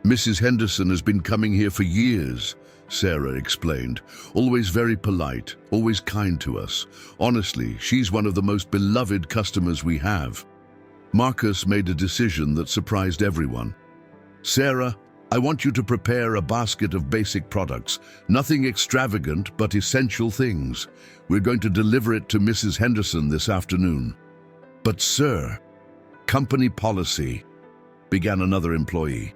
"Mrs. Henderson has been coming here for years," Sarah explained. "Always very polite, always kind to us. Honestly, she's one of the most beloved customers we have." Marcus made a decision that surprised everyone. "Sarah, I want you to prepare a basket of basic products. Nothing extravagant, but essential things. We're going to deliver it to Mrs. Henderson this afternoon." "But sir, company policy," began another employee.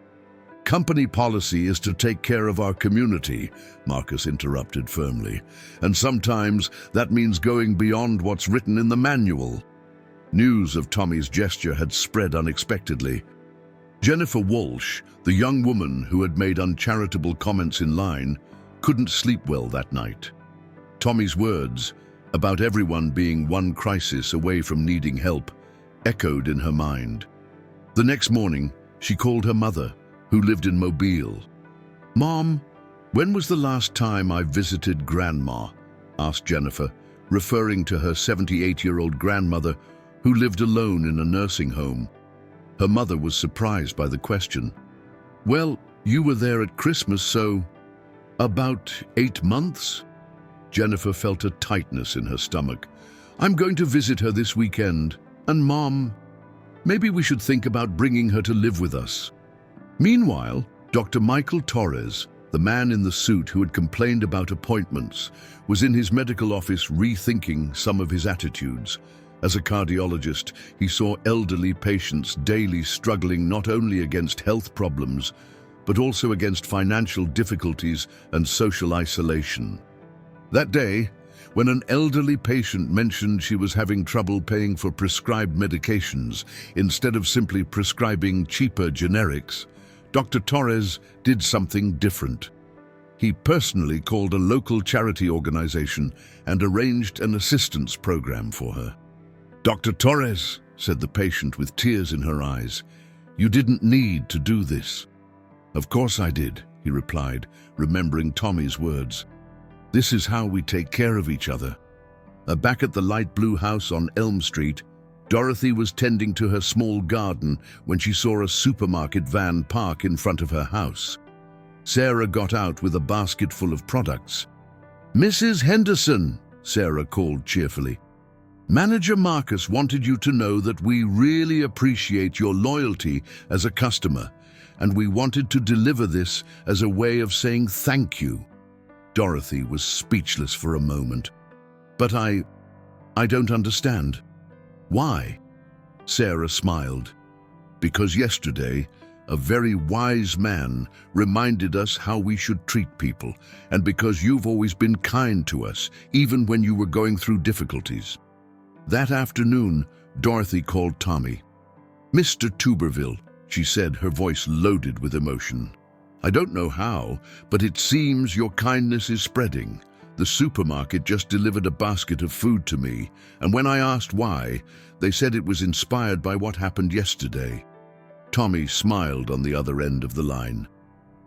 "Company policy is to take care of our community," Marcus interrupted firmly. "And sometimes that means going beyond what's written in the manual." News of Tommy's gesture had spread unexpectedly. Jennifer Walsh, the young woman who had made uncharitable comments in line, couldn't sleep well that night. Tommy's words, about everyone being one crisis away from needing help, echoed in her mind. The next morning, she called her mother, who lived in Mobile. "Mom, when was the last time I visited Grandma?" asked Jennifer, referring to her 78-year-old grandmother who lived alone in a nursing home. Her mother was surprised by the question. "Well, you were there at Christmas, so about 8 months?" Jennifer felt a tightness in her stomach. "I'm going to visit her this weekend, and Mom, maybe we should think about bringing her to live with us." Meanwhile, Dr. Michael Torres, the man in the suit who had complained about appointments, was in his medical office rethinking some of his attitudes. As a cardiologist, he saw elderly patients daily struggling not only against health problems, but also against financial difficulties and social isolation. That day, when an elderly patient mentioned she was having trouble paying for prescribed medications instead of simply prescribing cheaper generics, Dr. Torres did something different. He personally called a local charity organization and arranged an assistance program for her. "Dr. Torres," said the patient with tears in her eyes, "you didn't need to do this." "Of course I did," he replied, remembering Tommy's words. "This is how we take care of each other." Back at the light blue house on Elm Street, Dorothy was tending to her small garden when she saw a supermarket van park in front of her house. Sarah got out with a basket full of products. "Mrs. Henderson," Sarah called cheerfully, "Manager Marcus wanted you to know that we really appreciate your loyalty as a customer, and we wanted to deliver this as a way of saying thank you." Dorothy was speechless for a moment. "But I don't understand." "Why?" Sarah smiled. "Because yesterday, a very wise man reminded us how we should treat people, and because you've always been kind to us, even when you were going through difficulties." That afternoon, Dorothy called Tommy. "Mr. Tuberville," she said, her voice loaded with emotion. "I don't know how, but it seems your kindness is spreading. The supermarket just delivered a basket of food to me, and when I asked why, they said it was inspired by what happened yesterday." Tommy smiled on the other end of the line.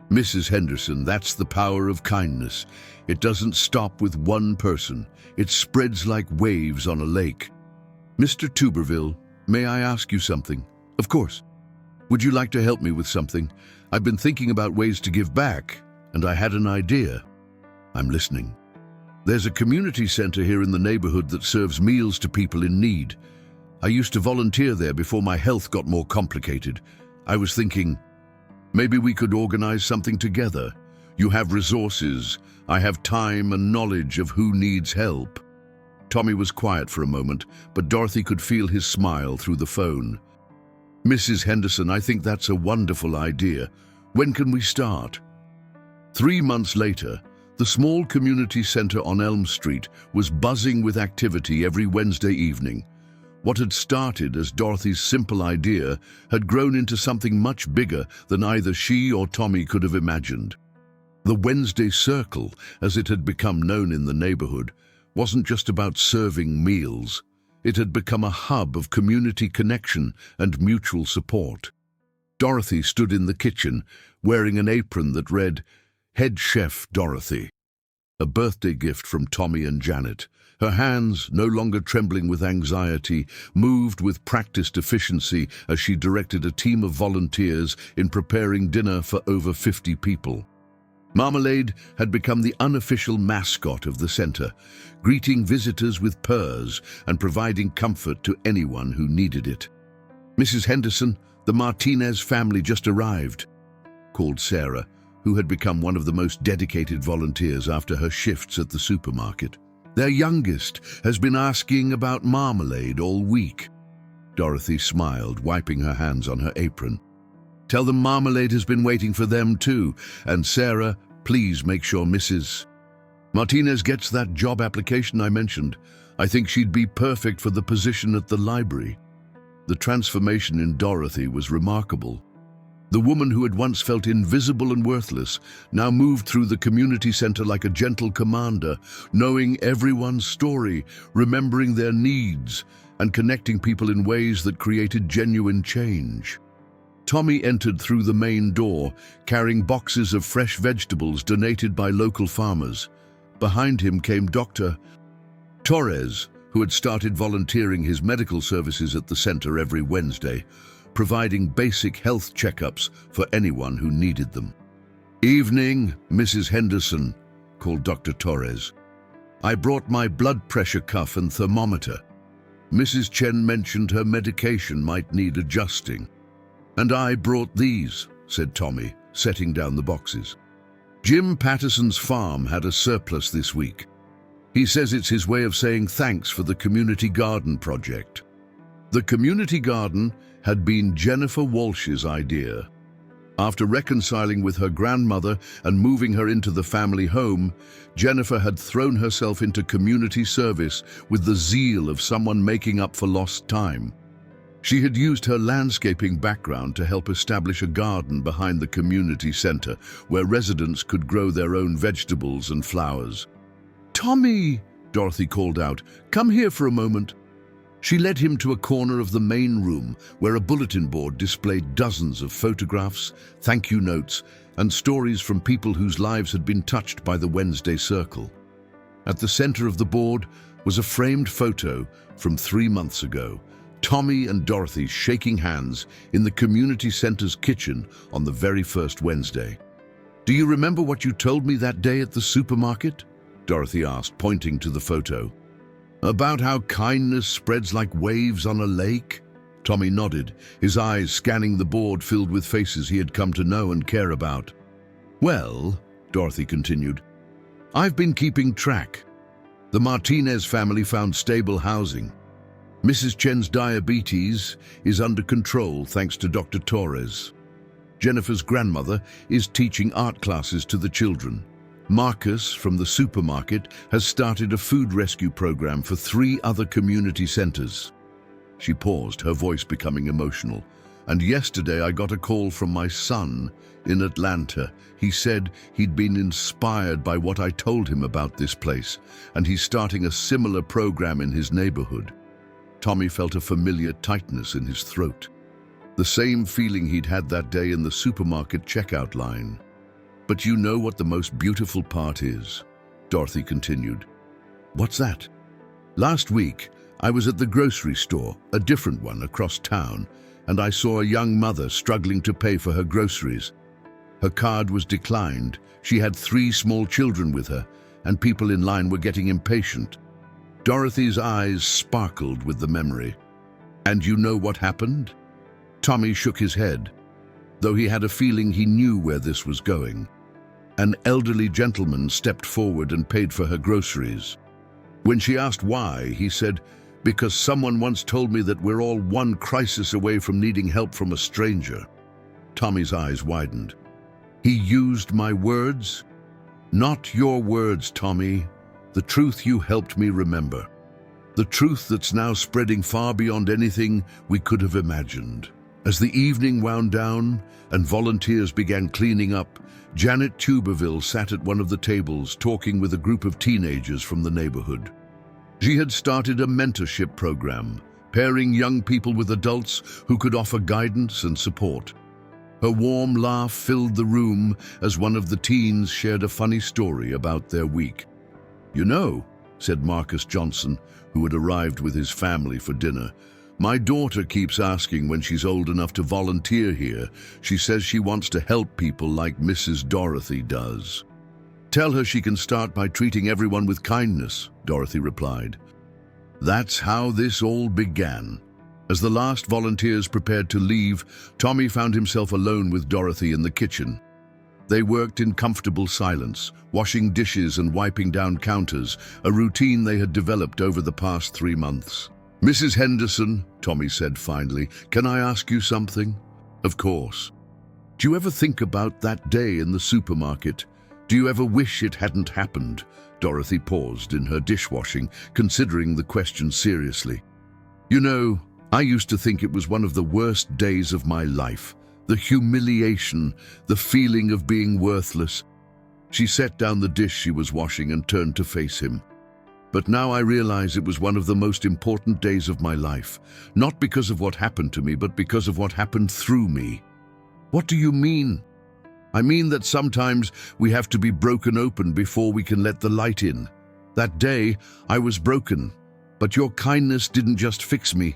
"Mrs. Henderson, that's the power of kindness. It doesn't stop with one person. It spreads like waves on a lake." "Mr. Tuberville, may I ask you something?" "Of course." "Would you like to help me with something? I've been thinking about ways to give back, and I had an idea." "I'm listening." "There's a community center here in the neighborhood that serves meals to people in need. I used to volunteer there before my health got more complicated. I was thinking, maybe we could organize something together. You have resources, I have time and knowledge of who needs help." Tommy was quiet for a moment, but Dorothy could feel his smile through the phone. "Mrs. Henderson, I think that's a wonderful idea. When can we start?" 3 months later, the small community center on Elm Street was buzzing with activity every Wednesday evening. What had started as Dorothy's simple idea had grown into something much bigger than either she or Tommy could have imagined. The Wednesday Circle, as it had become known in the neighborhood, wasn't just about serving meals. It had become a hub of community connection and mutual support. Dorothy stood in the kitchen, wearing an apron that read, "Head Chef Dorothy," a birthday gift from Tommy and Janet. Her hands, no longer trembling with anxiety, moved with practiced efficiency as she directed a team of volunteers in preparing dinner for over 50 people. Marmalade had become the unofficial mascot of the center, greeting visitors with purrs and providing comfort to anyone who needed it. "Mrs. Henderson, the Martinez family just arrived," called Sarah, who had become one of the most dedicated volunteers after her shifts at the supermarket. "Their youngest has been asking about Marmalade all week." Dorothy smiled, wiping her hands on her apron. "Tell them Marmalade has been waiting for them too, and Sarah, please make sure Mrs. Martinez gets that job application I mentioned. I think she'd be perfect for the position at the library." The transformation in Dorothy was remarkable. The woman who had once felt invisible and worthless now moved through the community center like a gentle commander, knowing everyone's story, remembering their needs, and connecting people in ways that created genuine change. Tommy entered through the main door, carrying boxes of fresh vegetables donated by local farmers. Behind him came Dr. Torres, who had started volunteering his medical services at the center every Wednesday, providing basic health checkups for anyone who needed them. "Evening, Mrs. Henderson," called Dr. Torres. "I brought my blood pressure cuff and thermometer. Mrs. Chen mentioned her medication might need adjusting." "And I brought these," said Tommy, setting down the boxes. "Jim Patterson's farm had a surplus this week. He says it's his way of saying thanks for the community garden project." The community garden had been Jennifer Walsh's idea. After reconciling with her grandmother and moving her into the family home, Jennifer had thrown herself into community service with the zeal of someone making up for lost time. She had used her landscaping background to help establish a garden behind the community center where residents could grow their own vegetables and flowers. "Tommy," Dorothy called out, "come here for a moment." She led him to a corner of the main room where a bulletin board displayed dozens of photographs, thank you notes, and stories from people whose lives had been touched by the Wednesday Circle. At the center of the board was a framed photo from 3 months ago, Tommy and Dorothy shaking hands in the community center's kitchen on the very first Wednesday. "Do you remember what you told me that day at the supermarket?" Dorothy asked, pointing to the photo. "About how kindness spreads like waves on a lake?" Tommy nodded, his eyes scanning the board filled with faces he had come to know and care about. "Well," Dorothy continued, "I've been keeping track. The Martinez family found stable housing. Mrs. Chen's diabetes is under control thanks to Dr. Torres. Jennifer's grandmother is teaching art classes to the children. Marcus from the supermarket has started a food rescue program for 3 other community centers." She paused, her voice becoming emotional. "And yesterday I got a call from my son in Atlanta. He said he'd been inspired by what I told him about this place, and he's starting a similar program in his neighborhood." Tommy felt a familiar tightness in his throat. The same feeling he'd had that day in the supermarket checkout line. "But you know what the most beautiful part is?" Dorothy continued. "What's that?" "Last week, I was at the grocery store, a different one across town, and I saw a young mother struggling to pay for her groceries. Her card was declined. She had 3 small children with her, and people in line were getting impatient." Dorothy's eyes sparkled with the memory. "And you know what happened?" Tommy shook his head, though he had a feeling he knew where this was going. An elderly gentleman stepped forward and paid for her groceries. When she asked why, he said, "Because someone once told me that we're all one crisis away from needing help from a stranger." Tommy's eyes widened. "He used my words?" "Not your words, Tommy. The truth you helped me remember. The truth that's now spreading far beyond anything we could have imagined." As the evening wound down and volunteers began cleaning up, Janet Tuberville sat at one of the tables talking with a group of teenagers from the neighborhood. She had started a mentorship program, pairing young people with adults who could offer guidance and support. Her warm laugh filled the room as one of the teens shared a funny story about their week. "You know," said Marcus Johnson, who had arrived with his family for dinner, "my daughter keeps asking when she's old enough to volunteer here. She says she wants to help people like Mrs. Dorothy does." "Tell her she can start by treating everyone with kindness," Dorothy replied. That's how this all began. As the last volunteers prepared to leave, Tommy found himself alone with Dorothy in the kitchen. They worked in comfortable silence, washing dishes and wiping down counters, a routine they had developed over the past 3 months. "Mrs. Henderson," Tommy said finally, "can I ask you something?" "Of course." "Do you ever think about that day in the supermarket? Do you ever wish it hadn't happened?" Dorothy paused in her dishwashing, considering the question seriously. "You know, I used to think it was one of the worst days of my life. The humiliation, the feeling of being worthless." She set down the dish she was washing and turned to face him. "But now I realize it was one of the most important days of my life, not because of what happened to me, but because of what happened through me." "What do you mean?" "I mean that sometimes we have to be broken open before we can let the light in. That day, I was broken, but your kindness didn't just fix me.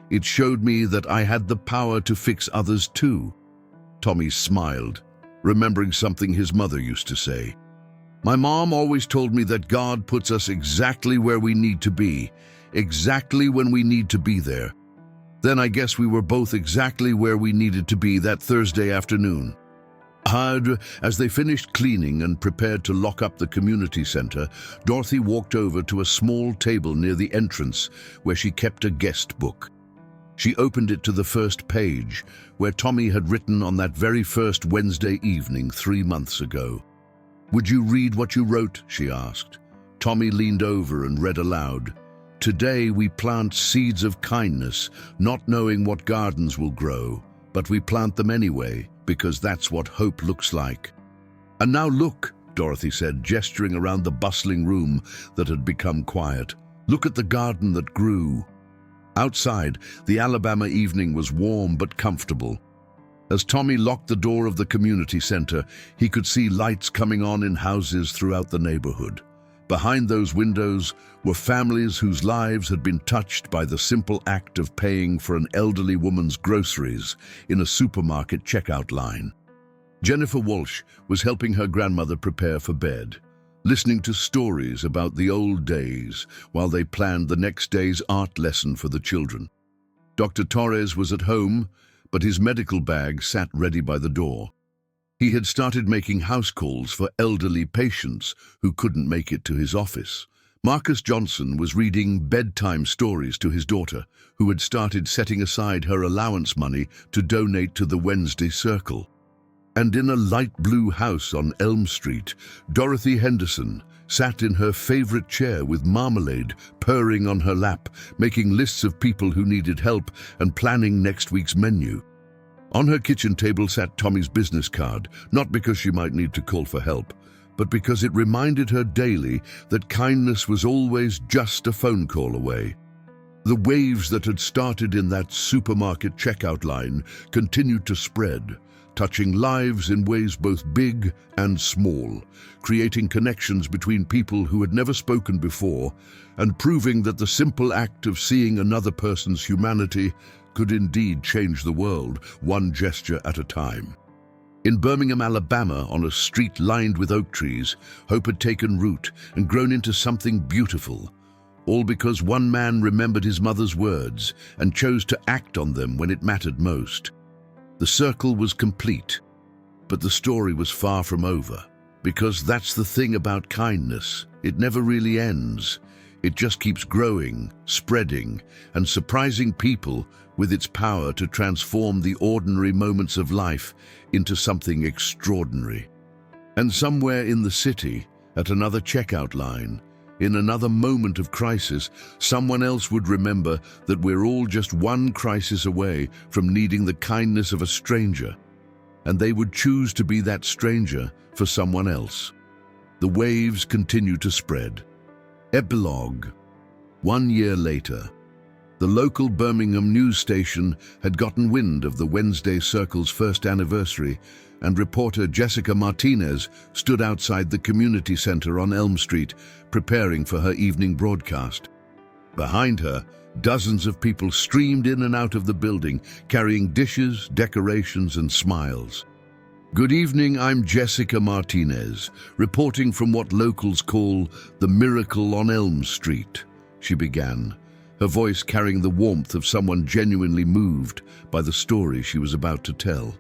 It showed me that I had the power to fix others too." Tommy smiled, remembering something his mother used to say. "My mom always told me that God puts us exactly where we need to be, exactly when we need to be there. Then I guess we were both exactly where we needed to be that Thursday afternoon." As they finished cleaning and prepared to lock up the community center, Dorothy walked over to a small table near the entrance where she kept a guest book. She opened it to the first page, where Tommy had written on that very first Wednesday evening 3 months ago. "Would you read what you wrote?" she asked. Tommy leaned over and read aloud. "Today we plant seeds of kindness, not knowing what gardens will grow, but we plant them anyway, because that's what hope looks like." "And now look," Dorothy said, gesturing around the bustling room that had become quiet. "Look at the garden that grew." Outside, the Alabama evening was warm but comfortable. As Tommy locked the door of the community center, he could see lights coming on in houses throughout the neighborhood. Behind those windows were families whose lives had been touched by the simple act of paying for an elderly woman's groceries in a supermarket checkout line. Jennifer Walsh was helping her grandmother prepare for bed, listening to stories about the old days while they planned the next day's art lesson for the children. Dr. Torres was at home, but his medical bag sat ready by the door. He had started making house calls for elderly patients who couldn't make it to his office. Marcus Johnson was reading bedtime stories to his daughter, who had started setting aside her allowance money to donate to the Wednesday Circle. And in a light blue house on Elm Street, Dorothy Henderson sat in her favorite chair with marmalade purring on her lap, making lists of people who needed help and planning next week's menu. On her kitchen table sat Tommy's business card, not because she might need to call for help, but because it reminded her daily that kindness was always just a phone call away. The waves that had started in that supermarket checkout line continued to spread, touching lives in ways both big and small, creating connections between people who had never spoken before, and proving that the simple act of seeing another person's humanity could indeed change the world, one gesture at a time. In Birmingham, Alabama, on a street lined with oak trees, hope had taken root and grown into something beautiful, all because one man remembered his mother's words and chose to act on them when it mattered most. The circle was complete, but the story was far from over, because that's the thing about kindness. It never really ends. It just keeps growing, spreading, and surprising people with its power to transform the ordinary moments of life into something extraordinary. And somewhere in the city, at another checkout line, in another moment of crisis, someone else would remember that we're all just one crisis away from needing the kindness of a stranger, and they would choose to be that stranger for someone else. The waves continue to spread. Epilogue. 1 year later, the local Birmingham news station had gotten wind of the Wednesday Circle's first anniversary, and reporter Jessica Martinez stood outside the community center on Elm Street, preparing for her evening broadcast. Behind her, dozens of people streamed in and out of the building, carrying dishes, decorations, and smiles. "Good evening, I'm Jessica Martinez, reporting from what locals call the Miracle on Elm Street," she began, her voice carrying the warmth of someone genuinely moved by the story she was about to tell.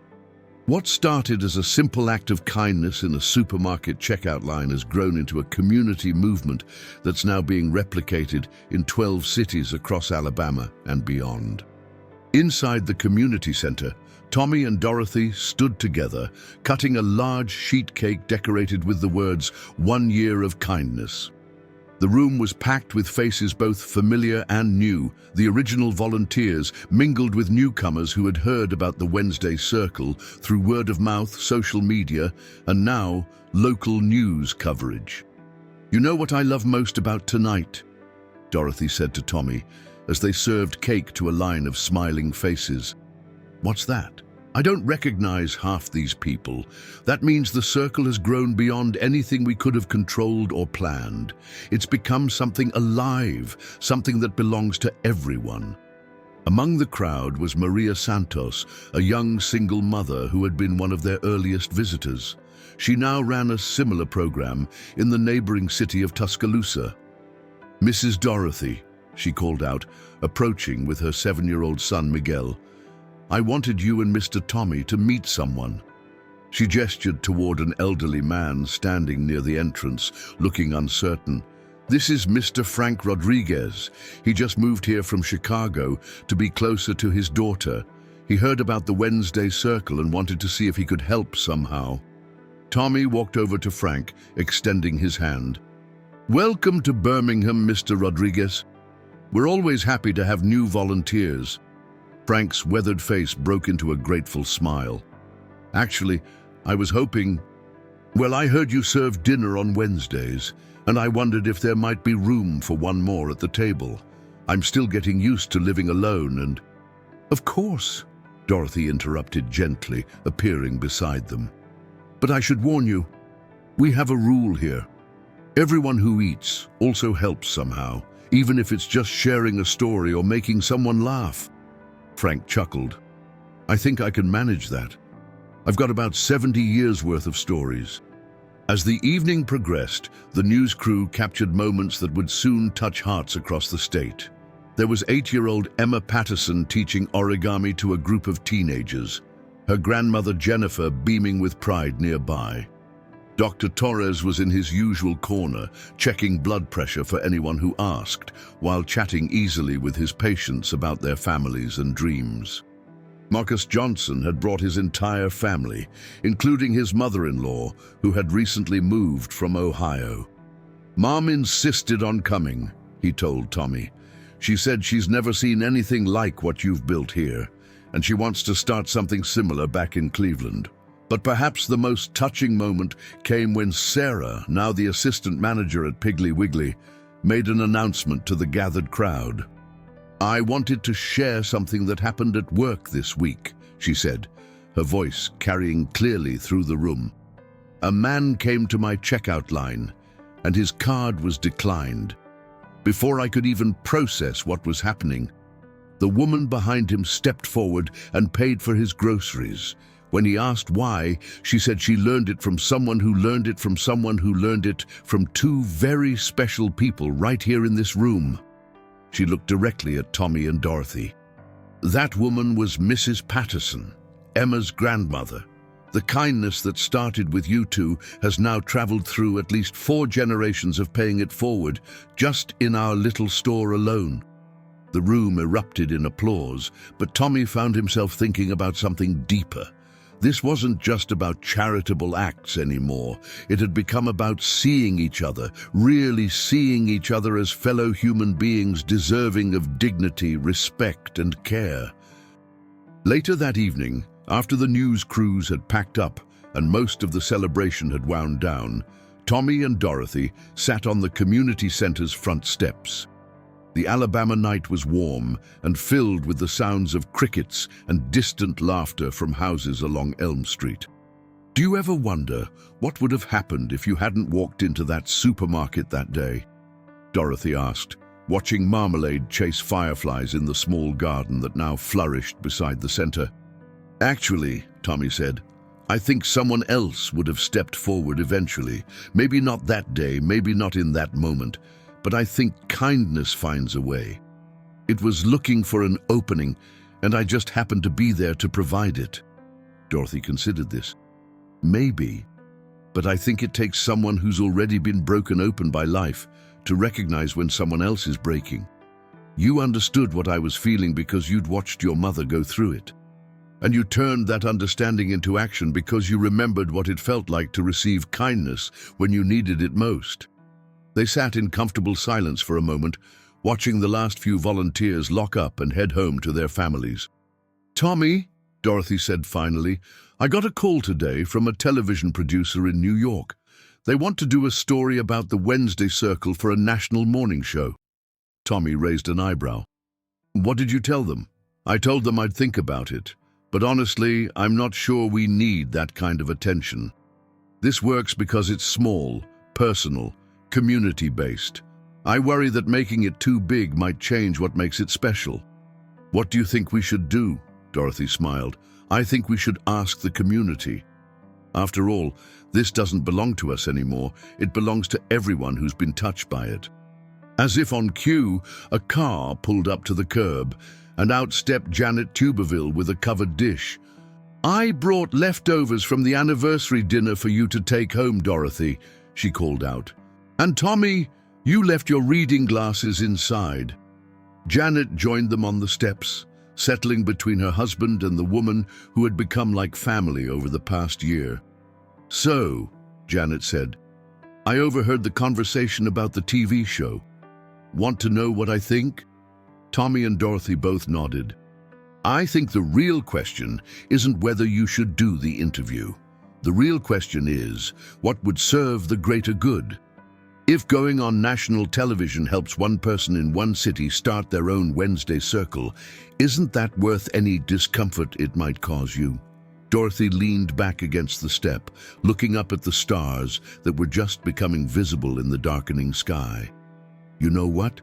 What started as a simple act of kindness in a supermarket checkout line has grown into a community movement that's now being replicated in 12 cities across Alabama and beyond. Inside the community center, Tommy and Dorothy stood together, cutting a large sheet cake decorated with the words, "1 year of kindness." The room was packed with faces both familiar and new, the original volunteers mingled with newcomers who had heard about the Wednesday Circle through word of mouth, social media, and now local news coverage. "You know what I love most about tonight?" Dorothy said to Tommy as they served cake to a line of smiling faces. "What's that?" I don't recognize half these people. That means the circle has grown beyond anything we could have controlled or planned. It's become something alive, something that belongs to everyone. Among the crowd was Maria Santos, a young single mother who had been one of their earliest visitors. She now ran a similar program in the neighboring city of Tuscaloosa. "Mrs. Dorothy," she called out, approaching with her 7-year-old son Miguel. "I wanted you and Mr. Tommy to meet someone." She gestured toward an elderly man standing near the entrance, looking uncertain. "This is Mr. Frank Rodriguez. He just moved here from Chicago to be closer to his daughter. He heard about the Wednesday Circle and wanted to see if he could help somehow." Tommy walked over to Frank, extending his hand. "Welcome to Birmingham, Mr. Rodriguez. We're always happy to have new volunteers." Frank's weathered face broke into a grateful smile. "Actually, I was hoping... Well, I heard you serve dinner on Wednesdays, and I wondered if there might be room for one more at the table. I'm still getting used to living alone and..." "Of course," Dorothy interrupted gently, appearing beside them. "But I should warn you, we have a rule here. Everyone who eats also helps somehow, even if it's just sharing a story or making someone laugh." Frank chuckled. "I think I can manage that. I've got about 70 years worth of stories." As the evening progressed, the news crew captured moments that would soon touch hearts across the state. There was 8-year-old Emma Patterson teaching origami to a group of teenagers, her grandmother Jennifer beaming with pride nearby. Dr. Torres was in his usual corner, checking blood pressure for anyone who asked, while chatting easily with his patients about their families and dreams. Marcus Johnson had brought his entire family, including his mother-in-law, who had recently moved from Ohio. "Mom insisted on coming," he told Tommy. "She said she's never seen anything like what you've built here, and she wants to start something similar back in Cleveland." But perhaps the most touching moment came when Sarah, now the assistant manager at Piggly Wiggly, made an announcement to the gathered crowd. "I wanted to share something that happened at work this week," she said, her voice carrying clearly through the room. "A man came to my checkout line, and his card was declined. Before I could even process what was happening, the woman behind him stepped forward and paid for his groceries. When he asked why, she said she learned it from someone who learned it from someone who learned it from 2 very special people right here in this room." She looked directly at Tommy and Dorothy. "That woman was Mrs. Patterson, Emma's grandmother. The kindness that started with you two has now traveled through at least 4 generations of paying it forward, just in our little store alone." The room erupted in applause, but Tommy found himself thinking about something deeper. This wasn't just about charitable acts anymore. It had become about seeing each other, really seeing each other as fellow human beings deserving of dignity, respect, and care. Later that evening, after the news crews had packed up and most of the celebration had wound down, Tommy and Dorothy sat on the community center's front steps. The Alabama night was warm and filled with the sounds of crickets and distant laughter from houses along Elm Street. "Do you ever wonder what would have happened if you hadn't walked into that supermarket that day?" Dorothy asked, watching Marmalade chase fireflies in the small garden that now flourished beside the center. "Actually," Tommy said, "I think someone else would have stepped forward eventually. Maybe not that day, maybe not in that moment. But I think kindness finds a way. It was looking for an opening, and I just happened to be there to provide it." Dorothy considered this. "Maybe, but I think it takes someone who's already been broken open by life to recognize when someone else is breaking. You understood what I was feeling because you'd watched your mother go through it. And you turned that understanding into action because you remembered what it felt like to receive kindness when you needed it most." They sat in comfortable silence for a moment, watching the last few volunteers lock up and head home to their families. "Tommy," Dorothy said finally, "I got a call today from a television producer in New York. They want to do a story about the Wednesday Circle for a national morning show." Tommy raised an eyebrow. "What did you tell them?" "I told them I'd think about it, But honestly, I'm not sure we need that kind of attention. This works because it's small, personal, community-based. I worry that making it too big might change what makes it special. What do you think we should do? Dorothy smiled. I think we should ask the community. After all, this doesn't belong to us anymore. It belongs to everyone who's been touched by it. As if on cue, a car pulled up to the curb, and out stepped Janet Tuberville with a covered dish. I brought leftovers from the anniversary dinner for you to take home, Dorothy, she called out. And Tommy, you left your reading glasses inside. Janet joined them on the steps, settling between her husband and the woman who had become like family over the past year. So, Janet said, I overheard the conversation about the TV show. Want to know what I think? Tommy and Dorothy both nodded. I think the real question isn't whether you should do the interview. The real question is, what would serve the greater good? If going on national television helps one person in one city start their own Wednesday circle, isn't that worth any discomfort it might cause you? Dorothy leaned back against the step, looking up at the stars that were just becoming visible in the darkening sky. You know what?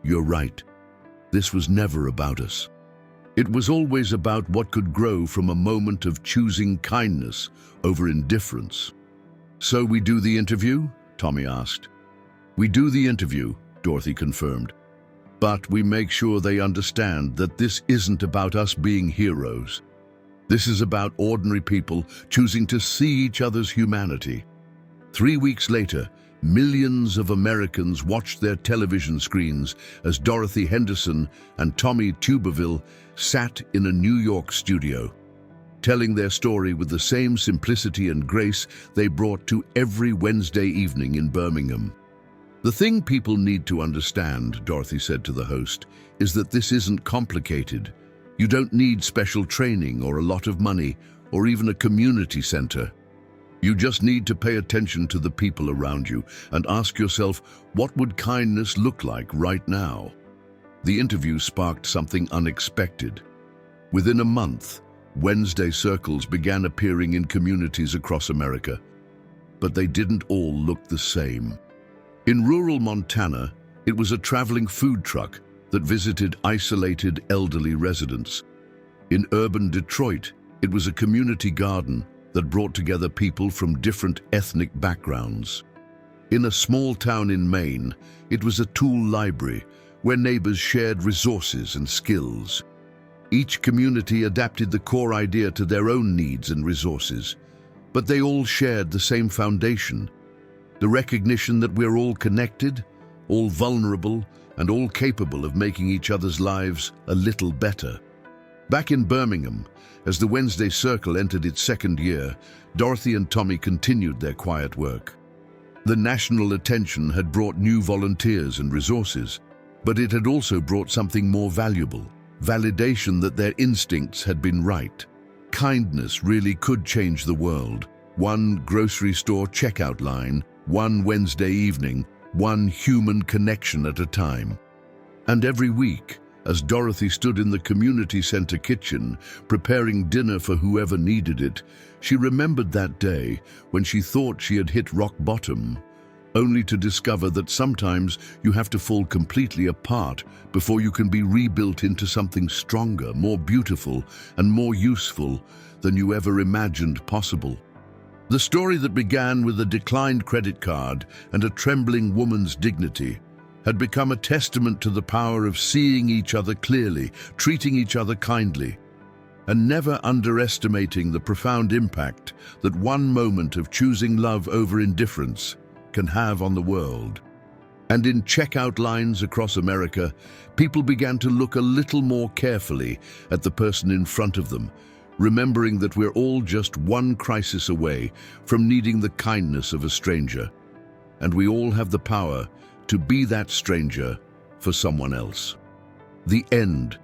You're right. This was never about us. It was always about what could grow from a moment of choosing kindness over indifference. So we do the interview? Tommy asked. We do the interview, Dorothy confirmed. But we make sure they understand that this isn't about us being heroes. This is about ordinary people choosing to see each other's humanity. 3 weeks later, millions of Americans watched their television screens as Dorothy Henderson and Tommy Tuberville sat in a New York studio, telling their story with the same simplicity and grace they brought to every Wednesday evening in Birmingham. The thing people need to understand, Dorothy said to the host, is that this isn't complicated. You don't need special training or a lot of money or even a community center. You just need to pay attention to the people around you and ask yourself, what would kindness look like right now? The interview sparked something unexpected. Within a month, Wednesday circles began appearing in communities across America, but they didn't all look the same. In rural Montana, it was a traveling food truck that visited isolated elderly residents. In urban Detroit, it was a community garden that brought together people from different ethnic backgrounds. In a small town in Maine, it was a tool library where neighbors shared resources and skills. Each community adapted the core idea to their own needs and resources, but they all shared the same foundation: the recognition that we're all connected, all vulnerable, and all capable of making each other's lives a little better. Back in Birmingham, as the Wednesday Circle entered its second year, Dorothy and Tommy continued their quiet work. The national attention had brought new volunteers and resources, but it had also brought something more valuable: validation that their instincts had been right. Kindness really could change the world. One grocery store checkout line, one Wednesday evening, one human connection at a time. And every week, as Dorothy stood in the community center kitchen, preparing dinner for whoever needed it, she remembered that day when she thought she had hit rock bottom, only to discover that sometimes you have to fall completely apart before you can be rebuilt into something stronger, more beautiful, and more useful than you ever imagined possible. The story that began with a declined credit card and a trembling woman's dignity had become a testament to the power of seeing each other clearly, treating each other kindly, and never underestimating the profound impact that one moment of choosing love over indifference can have on the world. And in checkout lines across America, people began to look a little more carefully at the person in front of them, remembering that we're all just one crisis away from needing the kindness of a stranger. And we all have the power to be that stranger for someone else. The end